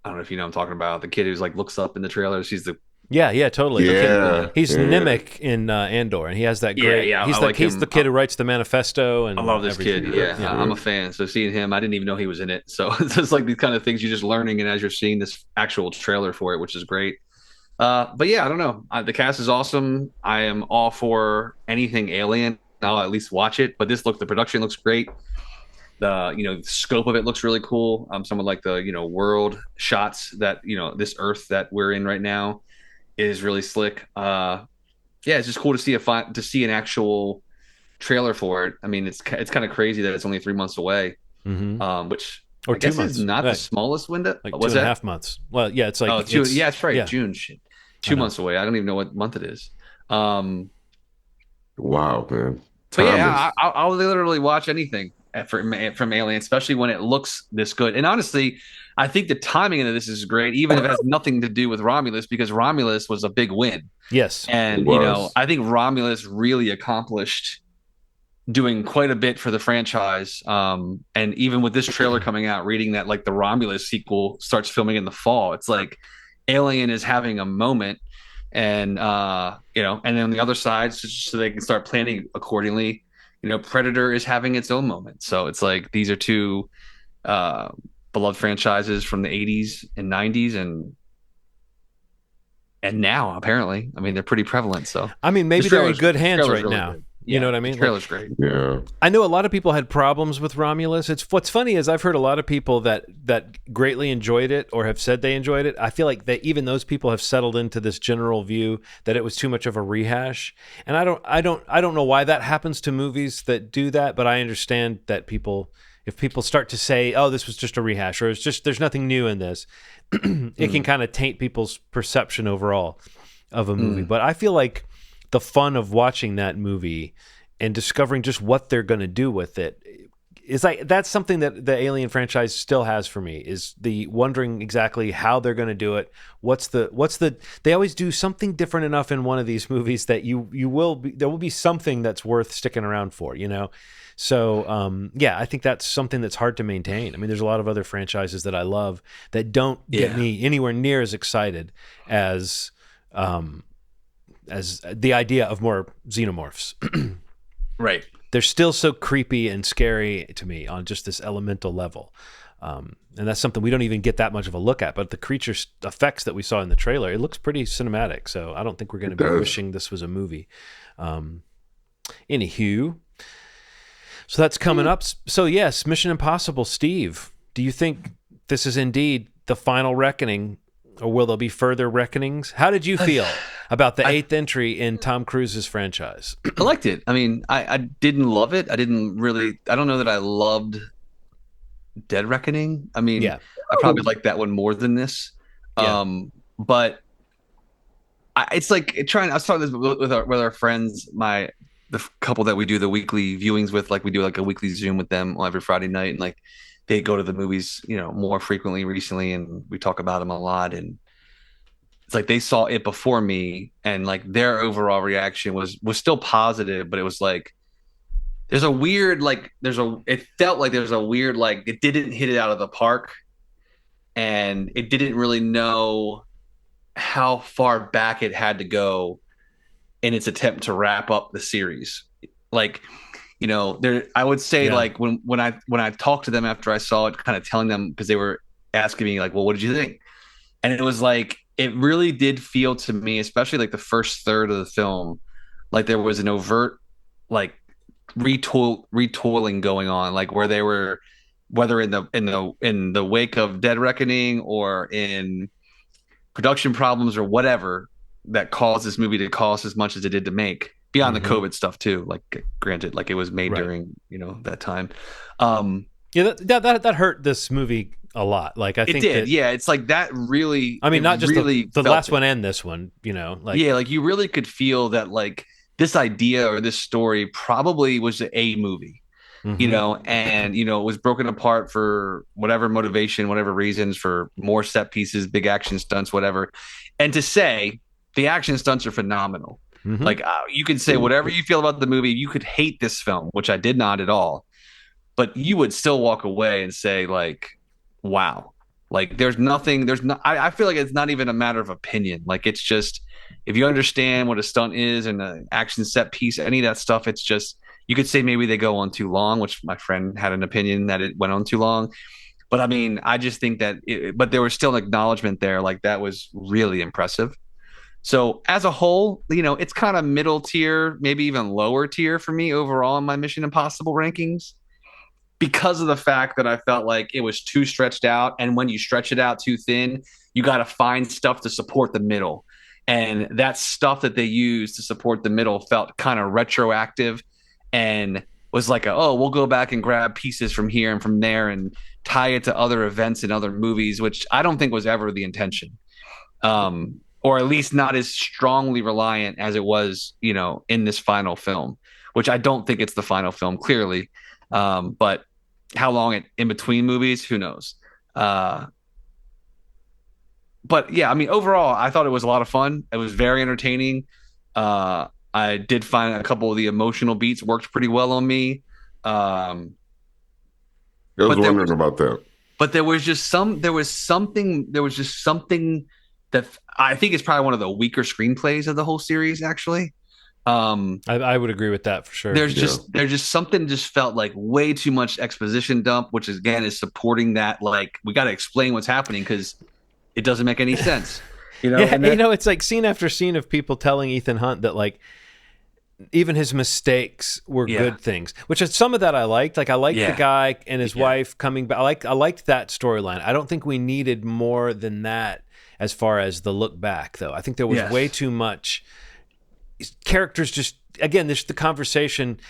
I don't know if you know what I'm talking about. The kid who's like looks up in the trailers. He's the Yeah, totally. Yeah. He's yeah. Nemec in Andor, and he has that great. Yeah. He's the kid who writes the manifesto, and I love this everything. kid. Yeah, I'm a fan. So seeing him, I didn't even know he was in it. So it's just like these kind of things you're just learning, and as you're seeing this actual trailer for it, which is great. But yeah, I don't know. The cast is awesome. I am all for anything Alien. I'll at least watch it. But the production looks great. The scope of it looks really cool. Some of like the world shots that this Earth that we're in right now is really slick. Yeah, it's just cool to see an actual trailer for it. I mean, it's kind of crazy that it's only 3 months away, which Or I guess 2 months. is not Right. the smallest window. Like What's 2.5 months. Well, yeah, it's like Oh, June. Yeah, that's right. yeah. June. Shit. 2 months away. I don't even know what month it is. Wow, man. But Time yeah, is I'll literally watch anything from Alien, especially when it looks this good. And honestly, I think the timing of this is great, even if it has nothing to do with Romulus, because Romulus was a big win. Yes. And, It was. I think Romulus really accomplished doing quite a bit for the franchise. And even with this trailer coming out, reading that like the Romulus sequel starts filming in the fall, it's like Alien is having a moment. And, and then on the other side, so they can start planning accordingly. Predator is having its own moment. So it's like these are two beloved franchises from the 80s and 90s and now apparently. I mean, they're pretty prevalent. So I mean, maybe they're in good hands right now. Good. You know what I mean? The trailer's great. yeah. I know a lot of people had problems with Romulus. What's funny is I've heard a lot of people that greatly enjoyed it or have said they enjoyed it. I feel like that even those people have settled into this general view that it was too much of a rehash. And I don't know why that happens to movies that do that, but I understand that if people start to say, "Oh, this was just a rehash," or there's nothing new in this, it can kind of taint people's perception overall of a movie. But I feel like the fun of watching that movie and discovering just what they're going to do with it is like, that's something that the Alien franchise still has for me, is the wondering exactly how they're going to do it. They always do something different enough in one of these movies that there will be something that's worth sticking around for, So, yeah, I think that's something that's hard to maintain. I mean, there's a lot of other franchises that I love that don't get me anywhere near as excited as the idea of more xenomorphs. Right. They're still so creepy and scary to me on just this elemental level. And that's something we don't even get that much of a look at. But the creature effects that we saw in the trailer, it looks pretty cinematic. So I don't think we're going to be wishing this was a movie. Anywho, so that's coming up. So yes, Mission Impossible. Steve, do you think this is indeed the final reckoning, or will there be further reckonings? How did you feel about the eighth entry in Tom Cruise's franchise? I liked it. I mean, I didn't love it. I don't know that I loved Dead Reckoning. I mean, Yeah. I probably liked that one more than this. Yeah. But it's like I was talking this with our friends, the couple that we do the weekly viewings with, like we do like a weekly Zoom with them every Friday night, and like they go to the movies, more frequently recently, and we talk about them a lot. And it's like they saw it before me, and like their overall reaction was still positive, but it was like it felt like there's a weird, like it didn't hit it out of the park, and it didn't really know how far back it had to go in its attempt to wrap up the series. Like, I would say like when I talked to them after I saw it, kind of telling them, because they were asking me like, well, what did you think? And it was like, it really did feel to me, especially like the first third of the film, like there was an overt like retooling going on, like where they were, whether in the wake of Dead Reckoning or in production problems or whatever that caused this movie to cost as much as it did to make, beyond the COVID stuff too. Like, granted, like it was made during that time. Yeah, that hurt this movie a lot. Like I think it did. Yeah, it's like that really. I mean, not just really the last one and this one. Like yeah, like you really could feel that like this idea or this story probably was a movie. And it was broken apart for whatever motivation, whatever reasons, for more set pieces, big action stunts, whatever. And to say the action stunts are phenomenal. Like you can say whatever you feel about the movie, you could hate this film, which I did not at all, but you would still walk away and say like, wow, like there's nothing, I feel like it's not even a matter of opinion. Like it's just, if you understand what a stunt is and an action set piece, any of that stuff, it's just, you could say maybe they go on too long, which my friend had an opinion that it went on too long. But I mean, I just think that, but there was still an acknowledgement there. Like that was really impressive. So as a whole, it's kind of middle tier, maybe even lower tier for me overall in my Mission Impossible rankings, because of the fact that I felt like it was too stretched out. And when you stretch it out too thin, you got to find stuff to support the middle. And that stuff that they used to support the middle felt kind of retroactive and was like, we'll go back and grab pieces from here and from there and tie it to other events and other movies, which I don't think was ever the intention. Or at least not as strongly reliant as it was, in this final film, which I don't think it's the final film, clearly. But how long in between movies, who knows? But yeah, I mean, overall, I thought it was a lot of fun. It was very entertaining. I did find a couple of the emotional beats worked pretty well on me. I was wondering about that. But there was just something that I think is probably one of the weaker screenplays of the whole series, actually. I would agree with that for sure. There's just something just felt like way too much exposition dump, which is, again, is supporting that, like, we got to explain what's happening because it doesn't make any sense. It's like scene after scene of people telling Ethan Hunt that, like, even his mistakes were good things, which is some of that I liked. Like I liked the guy and his wife coming back. I liked that storyline. I don't think we needed more than that as far as the look back, though. I think there was way too much characters. Just again, there's the conversation,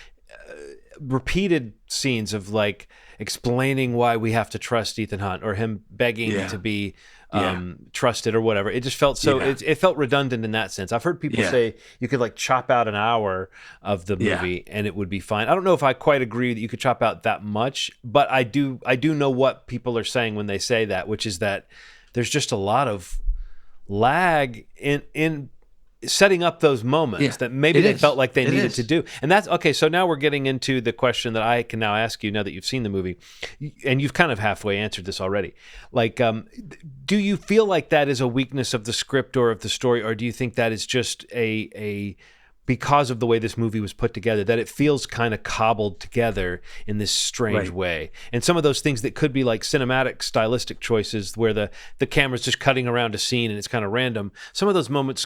repeated scenes of like explaining why we have to trust Ethan Hunt or him begging to be trusted or whatever. It just felt so it felt redundant in that sense. I've heard people say you could like chop out an hour of the movie and it would be fine. I don't know if I quite agree that you could chop out that much, but I do know what people are saying when they say that, which is that there's just a lot of lag in setting up those moments that maybe they felt like they needed to do. And that's okay. So now we're getting into the question that I can now ask you now that you've seen the movie, and you've kind of halfway answered this already. Like, do you feel like that is a weakness of the script or of the story, or do you think that is just a because of the way this movie was put together, that it feels kind of cobbled together in this strange way? And some of those things that could be like cinematic stylistic choices where the camera's just cutting around a scene and it's kind of random. Some of those moments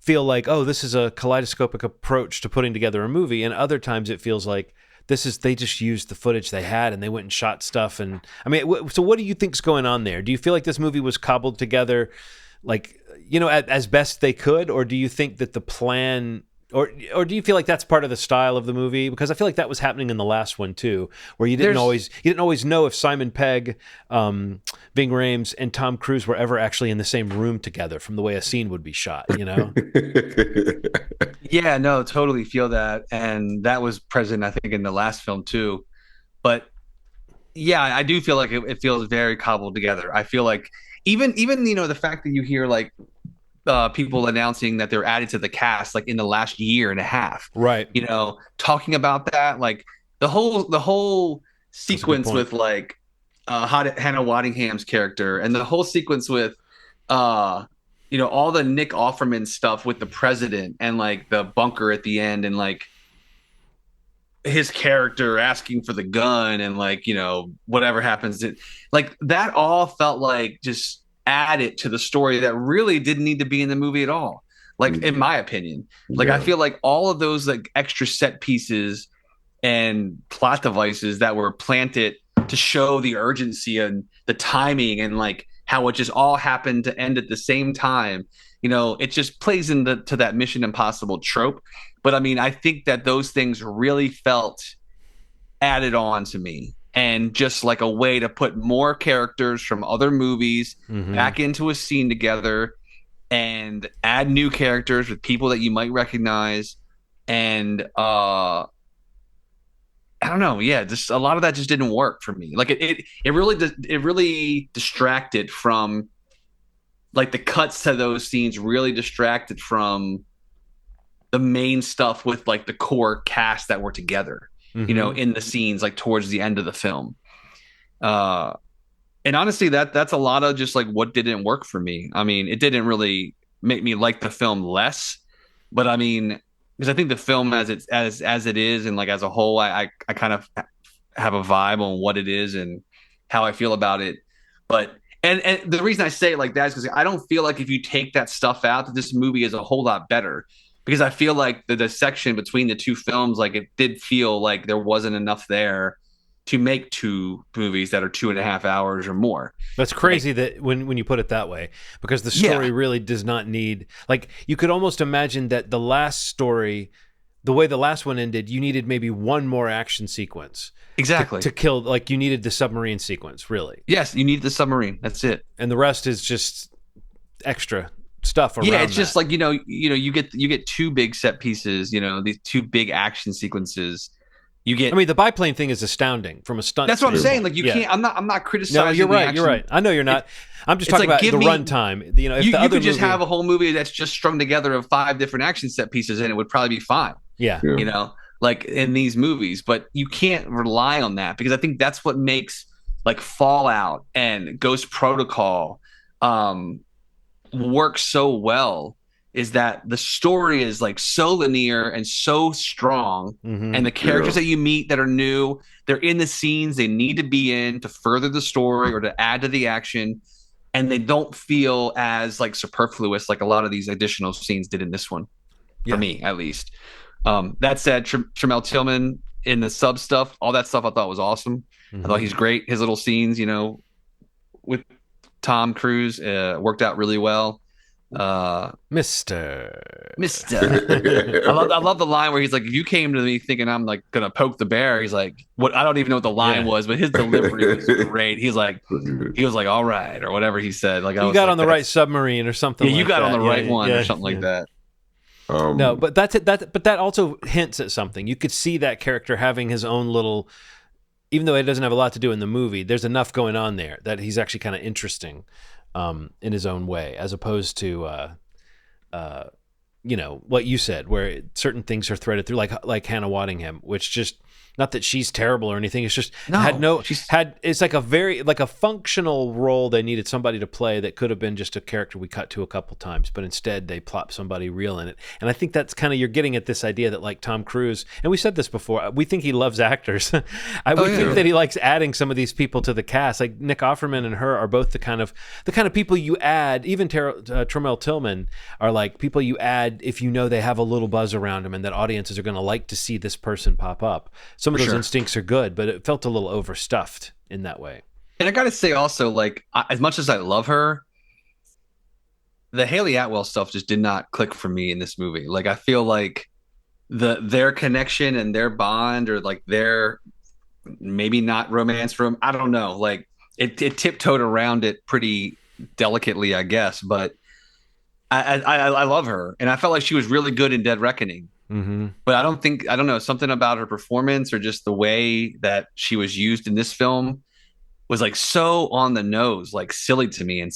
feel like, oh, this is a kaleidoscopic approach to putting together a movie, and other times it feels like they just used the footage they had and they went and shot stuff. And I mean, so what do you think's going on there? Do you feel like this movie was cobbled together, like, as best they could, or do you think that the plan, or do you feel like that's part of the style of the movie? Because I feel like that was happening in the last one too, where you didn't always know if Simon Pegg, Ving Rhames, and Tom Cruise were ever actually in the same room together from the way a scene would be shot. Yeah, no, totally feel that, and that was present, I think, in the last film too. But yeah, I do feel like it feels very cobbled together. I feel like even the fact that you hear like people announcing that they're added to the cast like in the last year and a half, right? Talking about that, like the whole sequence with like Hannah Waddingham's character, and the whole sequence with all the Nick Offerman stuff with the president and like the bunker at the end, and like his character asking for the gun and like, whatever happens, like that all felt like just added to the story that really didn't need to be in the movie at all. Like in my opinion, like I Yeah. feel like all of those like extra set pieces and plot devices that were planted to show the urgency and the timing and like how it just all happened to end at the same time. It just plays into to that Mission Impossible trope. But I mean, I think that those things really felt added on to me and just like a way to put more characters from other movies back into a scene together and add new characters with people that you might recognize. And I don't know. Yeah, just a lot of that just didn't work for me. Like it really distracted from like the cuts to those scenes. Really distracted from the main stuff with like the core cast that were together. In the scenes like towards the end of the film. And honestly, that's a lot of just like what didn't work for me. I mean, it didn't really make me like the film less, but I mean, because I think the film as it is and like as a whole, I kind of have a vibe on what it is and how I feel about it. But and the reason I say it like that is because I don't feel like if you take that stuff out, that this movie is a whole lot better. Because I feel like the dissection between the two films, like it did feel like there wasn't enough there to make two movies that are 2.5 hours or more. That's crazy that when you put it that way, because the story really does not need, like, you could almost imagine that the last story, the way the last one ended, you needed maybe one more action sequence. Exactly. To kill, like, you needed the submarine sequence, really. Yes, you need the submarine. That's it. And the rest is just extra stuff around it's that. just like, you get two big set pieces, these two big action sequences. You get. I mean, the biplane thing is astounding from a stunt. That's what I'm saying. Like you can't. I'm not criticizing. No, you're right. You're right. I know you're not. I'm just talking like, about the runtime. If you could just have a whole movie that's just strung together of 5 different action set pieces, and it would probably be fine. Yeah. Like in these movies, but you can't rely on that because I think that's what makes like Fallout and Ghost Protocol work so well. Is that the story is like so linear and so strong, and the characters that you meet that are new, they're in the scenes they need to be in to further the story or to add to the action, and they don't feel as like superfluous like a lot of these additional scenes did in this one, for me at least. That said, Tramell Tillman in the sub stuff, all that stuff I thought was awesome. I thought he's great. His little scenes, with Tom Cruise worked out really well. Mister. I love the line where he's like, if you came to me thinking I'm like gonna poke the bear, he's like, what? I don't even know what the line was, but his delivery was great. He was like, all right, or whatever he said. Like, you got on the right submarine or something. You got that. on the right one or something like that. No, but but that also hints at something. You could see that character having his own little, even though it doesn't have a lot to do in the movie, there's enough going on there that he's actually kind of interesting in his own way, as opposed to what you said, where certain things are threaded through, like Hannah Waddingham, which just, not that she's terrible or anything, it's just it's like a functional role they needed somebody to play that could have been just a character we cut to a couple times, but instead they plop somebody real in it. And I think that's kind of, you're getting at this idea that like Tom Cruise, and we said this before, we think he loves actors. Think that he likes adding some of these people to the cast. Like Nick Offerman and her are both the kind of people you add. Even Tramell Tillman are like people you add if you know they have a little buzz around them and that audiences are going to like to see this person pop up. Some of those instincts are good, but it felt a little overstuffed in that way. And I got to say also, like, as much as I love her, the Haley Atwell stuff just did not click for me in this movie. Like, I feel like their connection and their bond, or like their maybe not romance room, I don't know. Like, it tiptoed around it pretty delicately, I guess. But I love her, and I felt like she was really good in Dead Reckoning. But I don't know, something about her performance or just the way that she was used in this film was like so on the nose, like silly to me. And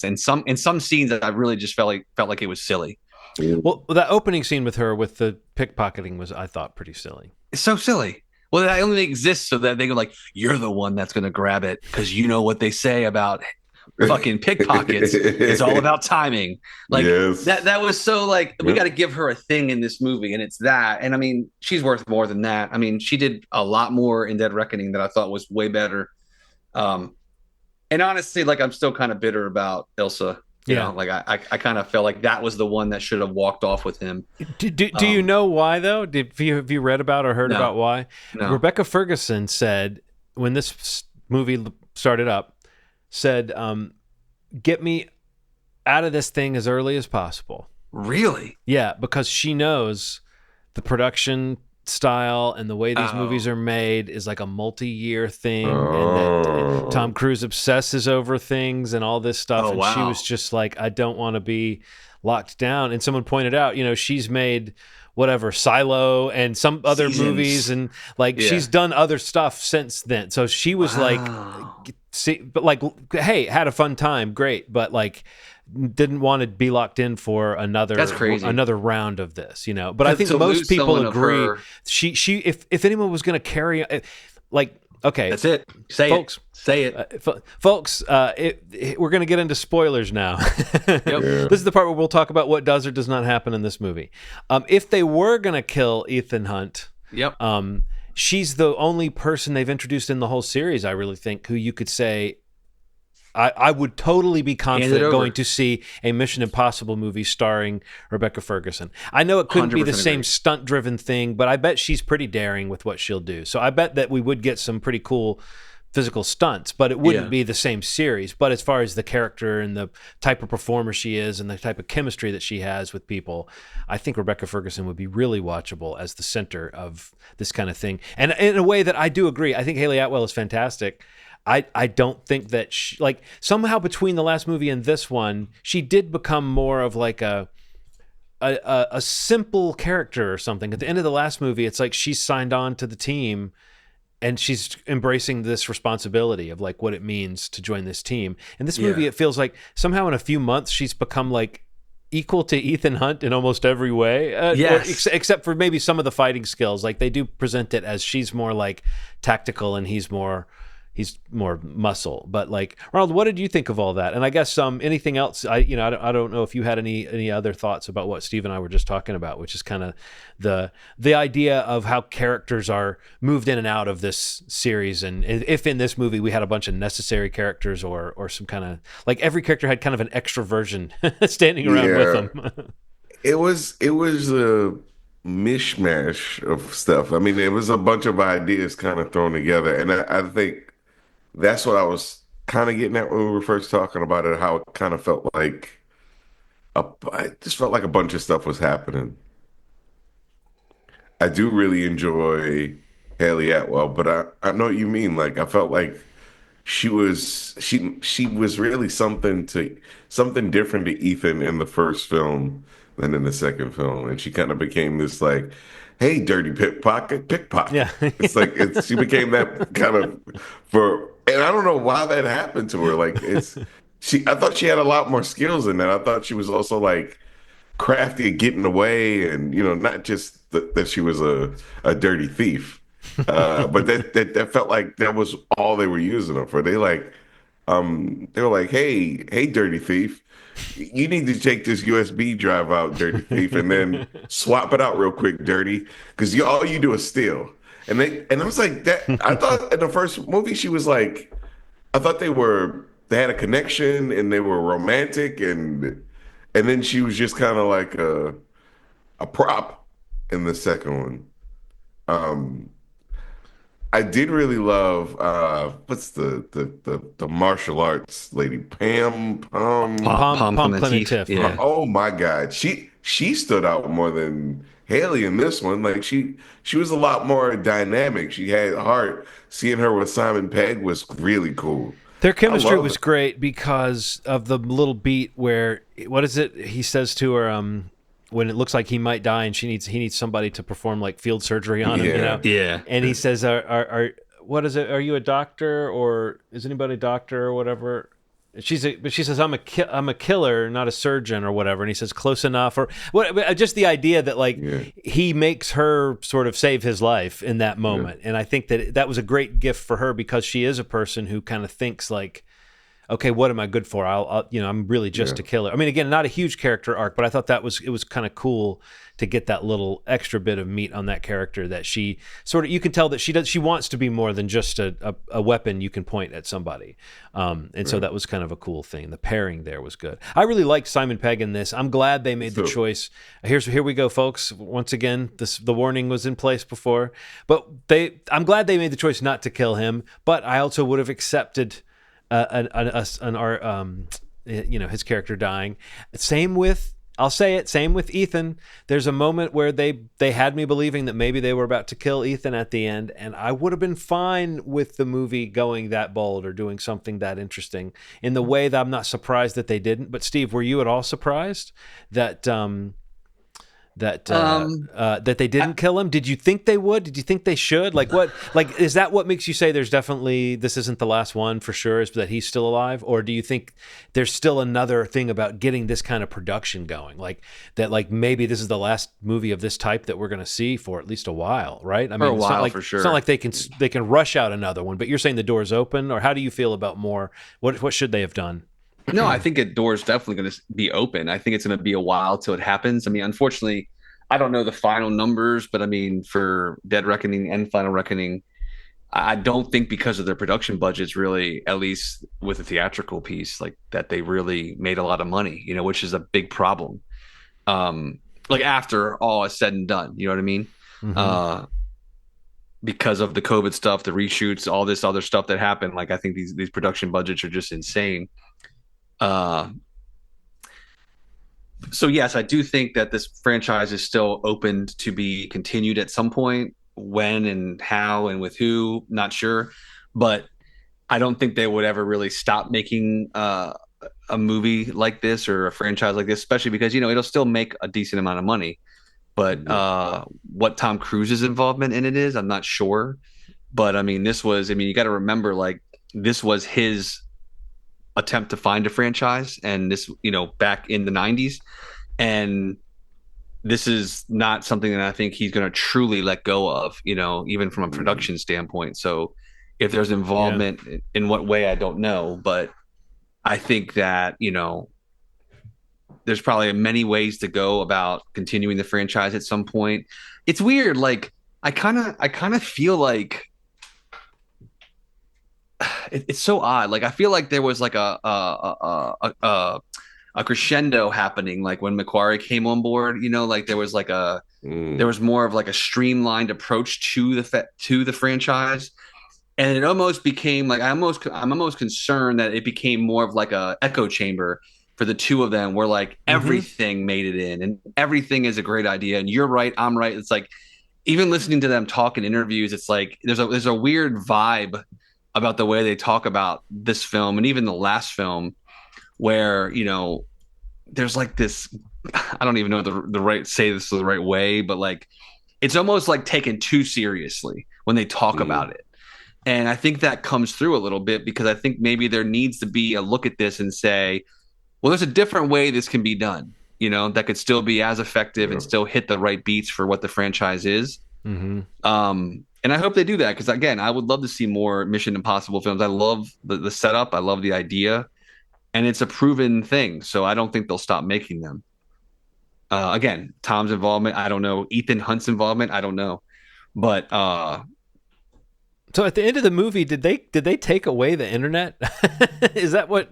in some scenes that I really just felt like it was silly. Well, that opening scene with her with the pickpocketing was, I thought, pretty silly. It's so silly. Well, that only exists so that they go like, you're the one that's going to grab it because you know what they say about fucking pickpockets. It's all about timing. Like Yes. that was so like we Yep. got to give her a thing in this movie, and it's that. And I mean, she's worth more than that. I mean, she did a lot more in Dead Reckoning that I thought was way better. Um, and honestly, like I'm still kind of bitter about Ilsa. You Yeah. know, like I kind of felt like that was the one that should have walked off with him. Do you know why though? Have you read about or heard No. about why? No. Rebecca Ferguson said when this movie started up, said, "Get me out of this thing as early as possible." Really? Yeah, because she knows the production style and the way these movies are made is like a multi-year thing, and that Tom Cruise obsesses over things and all this stuff. Oh, and wow. she was just like, I don't want to be locked down. And someone pointed out, she's made whatever Silo and some other Seasons. movies, and like Yeah. she's done other stuff since then. So she was like, but like, hey, had a fun time, great, but like didn't want to be locked in for That's crazy. another round of this, But I think To most lose people someone of agree. her- She if anyone was going to carry, like, okay, That's it. Say folks. it. Say it. Folks, we're going to get into spoilers now. This is the part where we'll talk about what does or does not happen in this movie. If they were going to kill Ethan Hunt, Yep. she's the only person they've introduced in the whole series, I really think, who you could say, I would totally be confident going to see a Mission Impossible movie starring Rebecca Ferguson. I know it couldn't be the 100% same agree. stunt-driven thing, but I bet she's pretty daring with what she'll do. So I bet that we would get some pretty cool physical stunts, but it wouldn't be the same series. But as far as the character and the type of performer she is and the type of chemistry that she has with people, I think Rebecca Ferguson would be really watchable as the center of this kind of thing. And in a way that I do agree, I think Haley Atwell is fantastic. I don't think that she, like, somehow between the last movie and this one, she did become more of like a simple character or something. At the end of the last movie, it's like she's signed on to the team and she's embracing this responsibility of like what it means to join this team. In this movie, it feels like somehow in a few months she's become like equal to Ethan Hunt in almost every way. Yes. Except for maybe some of the fighting skills. Like they do present it as she's more like tactical and he's more muscle. But like, Ronald, what did you think of all that? And I guess anything else? I don't know if you had any other thoughts about what Steve and I were just talking about, which is kind of the idea of how characters are moved in and out of this series, and if in this movie we had a bunch of necessary characters or some kind of like every character had kind of an extra version standing around with them. It was a mishmash of stuff. I mean, it was a bunch of ideas kind of thrown together, and I think that's what I was kind of getting at when we were first talking about it, how it kind of felt like it just felt like a bunch of stuff was happening. I do really enjoy Haley Atwell, but I know what you mean. Like I felt like she was really something different to Ethan in the first film than in the second film, and she kind of became this like, hey, dirty pickpocket. Yeah. It's like she became that kind of and I don't know why that happened to her. Like I thought she had a lot more skills in that. I thought she was also like crafty at getting away, and not just that she was a dirty thief, but that felt like that was all they were using her for. They were like, hey, dirty thief, you need to take this USB drive out, dirty thief, and then swap it out real quick, dirty, because all you do is steal. And I was like that. I thought in the first movie she was like, I thought they had a connection and they were romantic, and then she was just kind of like a prop in the second one. I did really love what's the martial arts lady, Pam Pom Clementif. Yeah. Oh my God, she stood out more than Haley in this one. Like she was a lot more dynamic. She had heart. Seeing her with Simon Pegg was really cool. Their chemistry was it. great because of the little beat where, what is it? He says to her, when it looks like he might die and he needs somebody to perform like field surgery on him, Yeah. And he says, what is it? Are you a doctor, or is anybody a doctor or whatever? But she says, I'm a killer, not a surgeon or whatever. And he says, close enough, or what? Just the idea that like he makes her sort of save his life in that moment. And I think that was a great gift for her because she is a person who kind of thinks like, okay, what am I good for? I'm really just a killer. I mean, again, not a huge character arc, but I thought it was kind of cool to get that little extra bit of meat on that character, that she sort of, you can tell that she wants to be more than just a weapon you can point at somebody. So that was kind of a cool thing. The pairing there was good. I really liked Simon Pegg in this. I'm glad they made the choice. Here we go, folks. Once again, the warning was in place before, but I'm glad they made the choice not to kill him, but I also would have accepted his character dying. Same with Ethan. There's a moment where they had me believing that maybe they were about to kill Ethan at the end, and I would have been fine with the movie going that bold or doing something that interesting, in the way that I'm not surprised that they didn't. But Steve, were you at all surprised that that they didn't kill him? Did you think they would? Did you think they should? Like, what? Like, is that what makes you say this isn't the last one for sure? Is that he's still alive, or do you think there's still another thing about getting this kind of production going? Like that, like maybe this is the last movie of this type that we're going to see for at least a while, right? I mean, for a while, like, for sure. It's not like they can rush out another one. But you're saying the door's open, or how do you feel about more? What should they have done? No, I think the door's definitely going to be open. I think it's going to be a while till it happens. I mean, unfortunately, I don't know the final numbers, but I mean, for Dead Reckoning and Final Reckoning, I don't think because of their production budgets, really, at least with the theatrical piece, like that they really made a lot of money, which is a big problem. Like after all is said and done, you know what I mean? Mm-hmm. Because of the COVID stuff, the reshoots, all this other stuff that happened, like I think these production budgets are just insane. So yes, I do think that this franchise is still open to be continued at some point. When and how and with who, not sure. But I don't think they would ever really stop making a movie like this or a franchise like this, especially because, it'll still make a decent amount of money. But what Tom Cruise's involvement in it is, I'm not sure. But I mean, you got to remember, like, this was his attempt to find a franchise, and this, back in the 90s, and this is not something that I think he's going to truly let go of, even from a production standpoint. So if there's involvement in what way, I don't know, but I think that, there's probably many ways to go about continuing the franchise at some point. It's weird. Like, I kind of feel like it's so odd. Like, I feel like there was like a crescendo happening, like when Macquarie came on board. Like there was like there was more of like a streamlined approach to the franchise, and it almost became like I'm almost concerned that it became more of like a echo chamber for the two of them, where like everything made it in, and everything is a great idea, and you're right, I'm right. It's like, even listening to them talk in interviews, it's like there's a weird vibe about the way they talk about this film and even the last film, where there's like this, I don't even know the right say this the right way, but like it's almost like taken too seriously when they talk about it. And I think that comes through a little bit, because I think maybe there needs to be a look at this and say, well, there's a different way this can be done, that could still be as effective and still hit the right beats for what the franchise is. And I hope they do that, because again, I would love to see more Mission Impossible films. I love the setup. I love the idea, and it's a proven thing. So I don't think they'll stop making them. Again, Tom's involvement, I don't know. Ethan Hunt's involvement, I don't know. But so at the end of the movie, did they take away the internet? Is that what?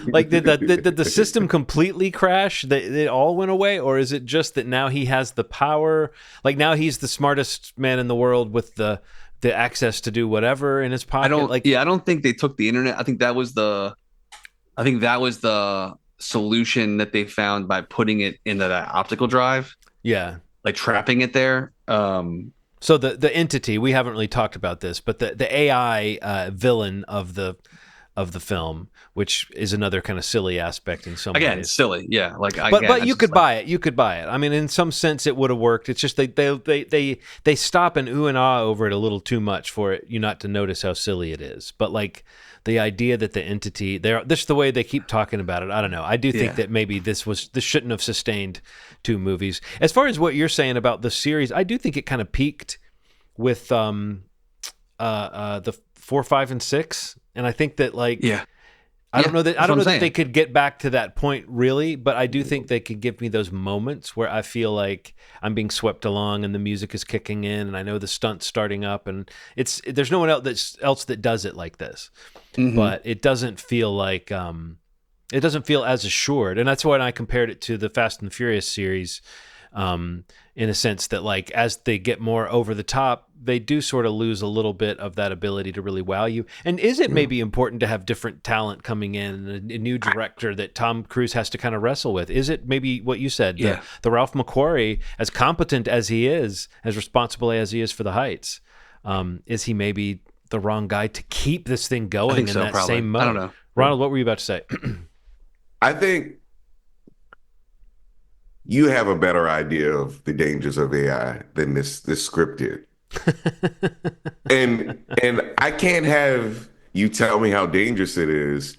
Like, did the system completely crash? It all went away, or is it just that now he has the power? Like, now he's the smartest man in the world with the access to do whatever in his pocket. I don't think they took the internet. I think that was the solution that they found by putting it into that optical drive. Yeah, like trapping it there. So the entity, we haven't really talked about this, but the AI villain of the film, which is another kind of silly aspect in some ways. It's silly, yeah. Like, but you could buy it. You could buy it. I mean, in some sense, it would have worked. It's just they stop and ooh and ah over it a little too much for it you not to notice how silly it is. But like the idea that the entity, this is the way they keep talking about it. I don't know. I do think that maybe this shouldn't have sustained 2 movies. As far as what you're saying about the series, I do think it kind of peaked with the 4, 5, and 6, and I think that Yeah, I that's what don't I'm know that they saying. could get back to that point really, but I do think they could give me those moments where I feel like I'm being swept along and the music is kicking in and I know the stunt's starting up and there's no one else that does it like this. Hmm. But it doesn't feel like it doesn't feel as assured, and that's why I compared it to the Fast and the Furious series, in a sense that like as they get more over the top, they do sort of lose a little bit of that ability to really wow you. And is it Yeah. maybe important to have different talent coming in, a new director that Tom Cruise has to kind of wrestle with? Is it maybe what you said, Yeah, the Ralph McQuarrie, as competent as he is, as responsible as he is for the heights, is he maybe the wrong guy to keep this thing I going think in so. that Probably. same I don't mode? know. Ronald, what were you about to say? I think you have a better idea of the dangers of AI than this script did. And I can't have you tell me how dangerous it is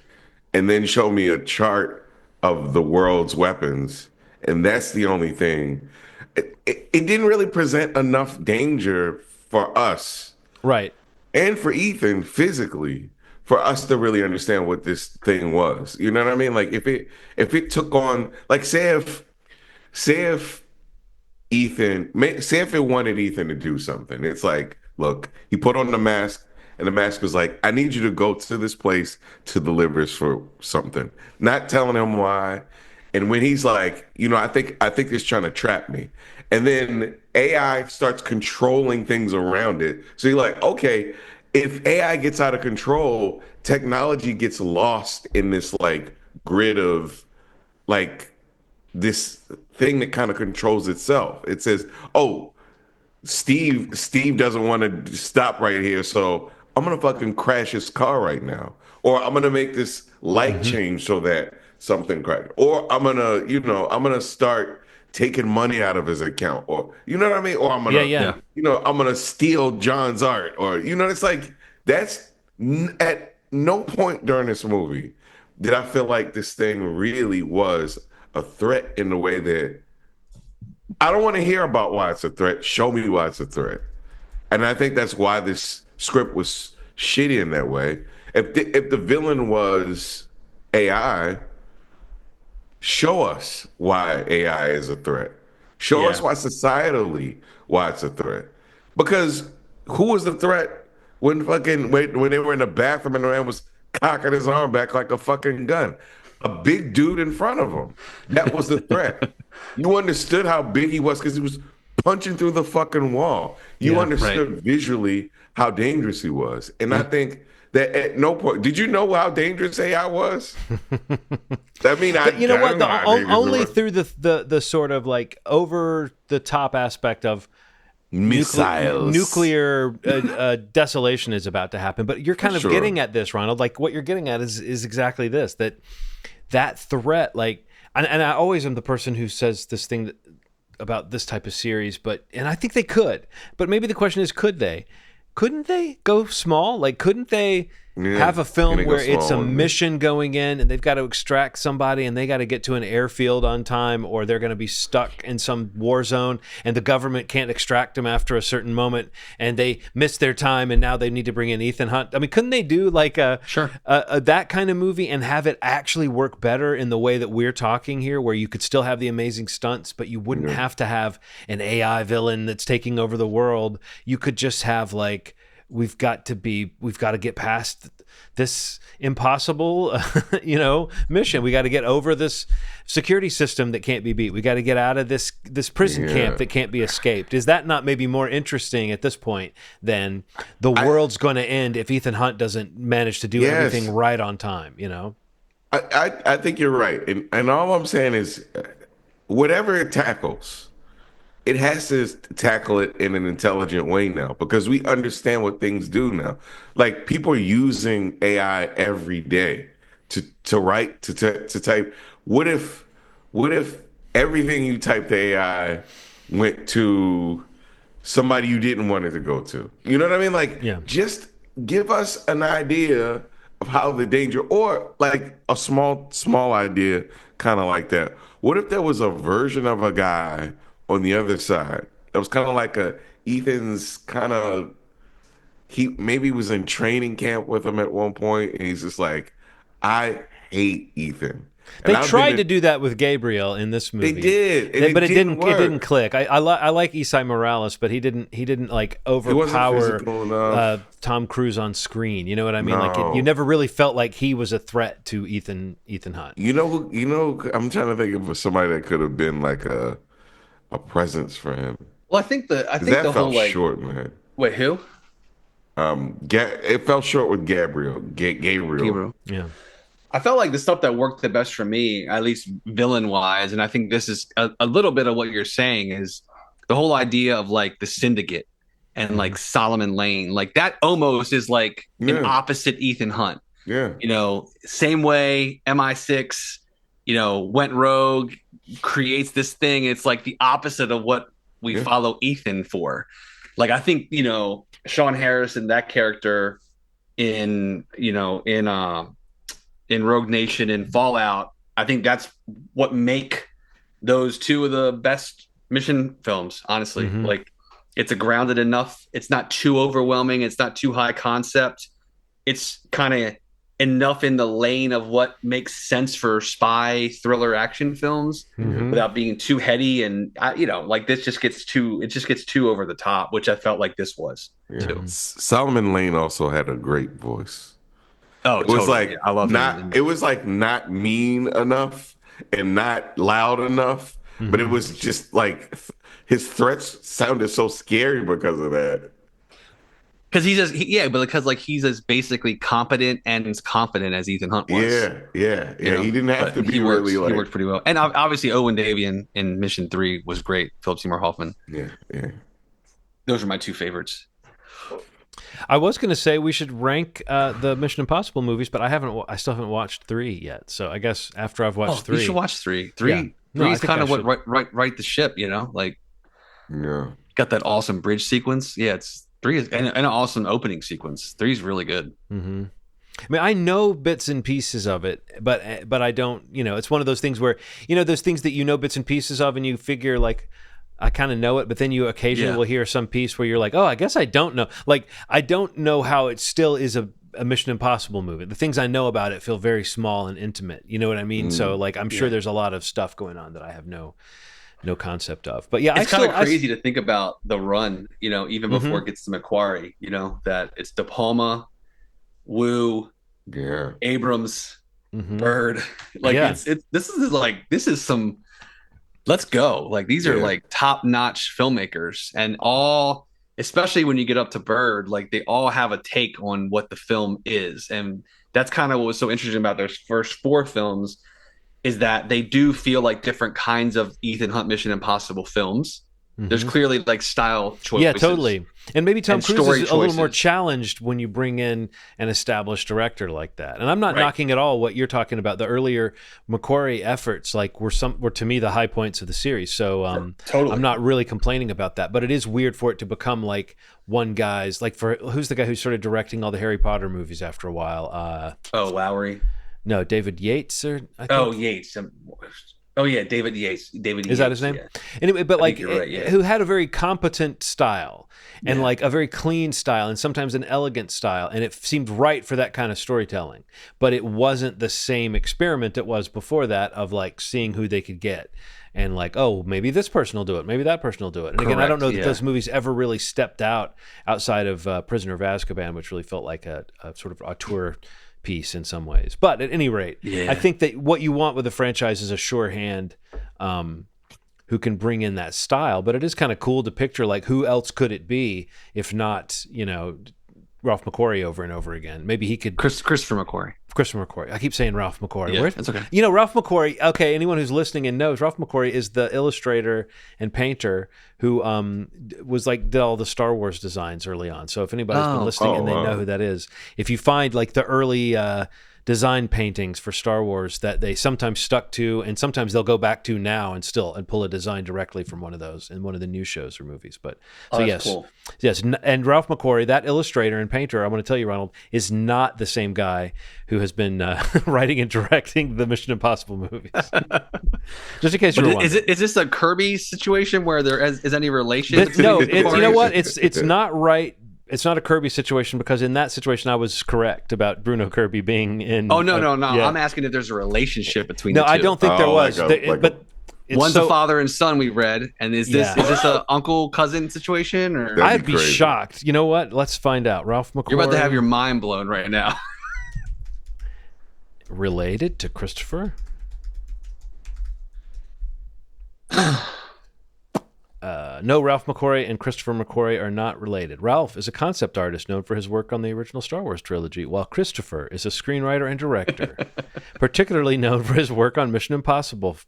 and then show me a chart of the world's weapons. And that's the only thing. It didn't really present enough danger for us Right. and for Ethan physically for us to really understand what this thing was. You know what I mean? Like if it took on like say if say if it wanted Ethan to do something. It's like, look, he put on the mask, and the mask was like, I need you to go to this place to deliver us for something. Not telling him why. And when he's like, I think it's trying to trap me. And then AI starts controlling things around it. So you're like, okay, if AI gets out of control, technology gets lost in this like grid of like this thing that kind of controls itself. It says, "Oh, Steve doesn't want to stop right here, so I'm gonna fucking crash his car right now, or I'm gonna make this light Hmm. change so that something crashed, or I'm gonna start taking money out of his account, or you know what I mean, or Yeah, yeah. Yeah. I'm gonna steal John's art, or it's like that's at no point during this movie did I feel like this thing really was a threat in the way that I don't want to hear about why it's a threat. Show me why it's a threat. And I think that's why this script was shitty in that way. If the villain was AI, show us why AI is a threat. Show us Yeah. why societally why it's a threat. Because who was the threat when they were in the bathroom and the man was cocking his arm back like a fucking gun? A big dude in front of him. That was the threat. You understood how big he was because he was punching through the fucking wall. You Yeah. Right. understood visually how dangerous he was. And I Yeah. think that at no point did you know how dangerous AI was? I mean, I You know what? don't know how dangerous it Only was. through the sort of like over the top aspect of Missiles. nuclear desolation is about to happen. But you're kind of Sure. getting at this, Ronald. Like what you're getting at is exactly this, that threat. Like, and I always am the person who says this thing about this type of series, and I think they could. But maybe the question is, could they? Couldn't they go small? Like, couldn't they Yeah. have a And film they go where it's small a with it. mission going in and they've got to extract somebody and they got to get to an airfield on time, or they're going to be stuck in some war zone and the government can't extract them after a certain moment and they miss their time and now they need to bring in Ethan Hunt? I mean, couldn't they do like Sure. that kind of movie and have it actually work better in the way that we're talking here, where you could still have the amazing stunts, but you wouldn't Yeah. have to have an AI villain that's taking over the world? You could just have like, we've got to get past this impossible mission. We got to get over this security system that can't be beat. We got to get out of this prison camp Yeah. that can't be escaped. Is that not maybe more interesting at this point than the I, world's going to end if Ethan Hunt doesn't manage to do everything yes. right on time? I think you're right. And all I'm saying is whatever it tackles, it has to tackle it in an intelligent way now because we understand what things do now. Like people are using AI every day to write to type. What if everything you type to AI went to somebody you didn't want it to go to? You know what I mean? Like Yeah. just give us an idea of how the danger, or like a small idea, kind of like that. What if there was a version of a guy on the other side that was kind of like a Ethan's kind of he maybe was in training camp with him at one point, and he's just like, I hate Ethan. They And I've tried been to do that with Gabriel in this movie. They did, and but it didn't. work. It didn't click. I like Isai Morales, but he didn't like He wasn't overpower physical enough. Tom Cruise on screen. You know what I mean? Like No. you never really felt like he was a threat to Ethan Hunt. I'm trying to think of somebody that could have been like a presence for him. Well, I think the That whole felt like short, man. wait, who? It fell short with Gabriel. Gabriel. Yeah. I felt like the stuff that worked the best for me, at least villain wise, and I think this is a little bit of what you're saying, is the whole idea of like the syndicate and like Solomon Lane. Like that almost is like an opposite Ethan Hunt. Yeah. Same way MI6, went rogue, creates this thing. It's like the opposite of what we follow Ethan for. Like I think, Sean Harrison, that character in Rogue Nation and Fallout, I think that's what make those two of the best mission films, honestly. Mm-hmm. Like it's a grounded enough, it's not too overwhelming, it's not too high concept. It's kind of enough in the lane of what makes sense for spy thriller action films without being too heady. And like this just gets too over the top, which I felt like this was too. Solomon Lane also had a great voice. Oh, it was totally. like I love not. It was like not mean enough and not loud enough, but it was just like his threats sounded so scary because of that. Because because like he's as basically competent and as confident as Ethan Hunt was. Yeah. He didn't have to be he really like. He worked pretty well, and obviously Owen Davian in Mission 3 was great. Philip Seymour Hoffman. Yeah. Those are my two favorites. I was going to say we should rank the Mission Impossible movies, but I still haven't watched 3 yet. So I guess after I've watched 3, you should watch 3. 3 Yeah. No, is kind of what right the ship. Like got that awesome bridge sequence. Yeah, it's 3 is and an awesome opening sequence. 3 is really good. Mm-hmm. I mean, I know bits and pieces of it, but I don't. It's one of those things where those things that bits and pieces of, and you figure like, I kind of know it, but then you occasionally will hear some piece where you're like, oh, I guess I don't know. Like, I don't know how it still is a Mission Impossible movie. The things I know about it feel very small and intimate. You know what I mean? So, like, I'm sure there's a lot of stuff going on that I have no concept of. But yeah, it's kind of crazy to think about the run, even before it gets to Macquarie, that it's De Palma, Wu, Abrams, Bird. Like, this is some... Let's go. Like these are like top-notch filmmakers, and all, especially when you get up to Bird, like they all have a take on what the film is. And that's kind of what was so interesting about their first 4 films, is that they do feel like different kinds of Ethan Hunt Mission Impossible films. There's clearly like style choices. Yeah, totally. And maybe Tom Cruise is a little more choices. challenged when you bring in an established director like that. And I'm not knocking at all what you're talking about. The earlier Macquarie efforts were to me the high points of the series. So totally. I'm not really complaining about that. But it is weird for it to become like one guy's, like who's the guy who started directing all the Harry Potter movies after a while? Lowry. No, David Yates Yates. David Yates. Is that his name? Yeah. Anyway, but like, right, who had a very competent style and like a very clean style and sometimes an elegant style, and it seemed right for that kind of storytelling. But it wasn't the same experiment it was before that of like seeing who they could get and like, oh, maybe this person will do it, maybe that person will do it. And again, I don't know that those movies ever really stepped outside of Prisoner of Azkaban, which really felt like a sort of auteur piece in some ways. But at any rate, I think that what you want with a franchise is a sure hand who can bring in that style. But it is kind of cool to picture like who else could it be if not, Ralph McQuarrie over and over again. Maybe he could... Christopher McQuarrie. I keep saying Ralph McQuarrie. Yeah, that's okay. Ralph McQuarrie, okay, anyone who's listening and knows, Ralph McQuarrie is the illustrator and painter who did all the Star Wars designs early on. So if anybody's been listening and they know who that is, if you find like the early design paintings for Star Wars that they sometimes stuck to, and sometimes they'll go back to now and pull a design directly from one of those in one of the new shows or movies. But cool. Yes, and Ralph McQuarrie, that illustrator and painter, I want to tell you, Ronald, is not the same guy who has been writing and directing the Mission Impossible movies. Just in case you were wondering. Is this a Kirby situation where there is any relation? No, you know what? It's not right. it's not a Kirby situation, because in that situation I was correct about Bruno Kirby being in. Oh no. Yeah. I'm asking if there's a relationship between No, the two. I don't think there was. But it's one's a father and son we read, and is this a uncle cousin situation or? I'd be shocked. You know what? Let's find out. Ralph McQuarrie. You're about to have your mind blown right now. Related to Christopher? No, Ralph McQuarrie and Christopher McQuarrie are not related. Ralph is a concept artist known for his work on the original Star Wars trilogy, while Christopher is a screenwriter and director, particularly known for his work on Mission Impossible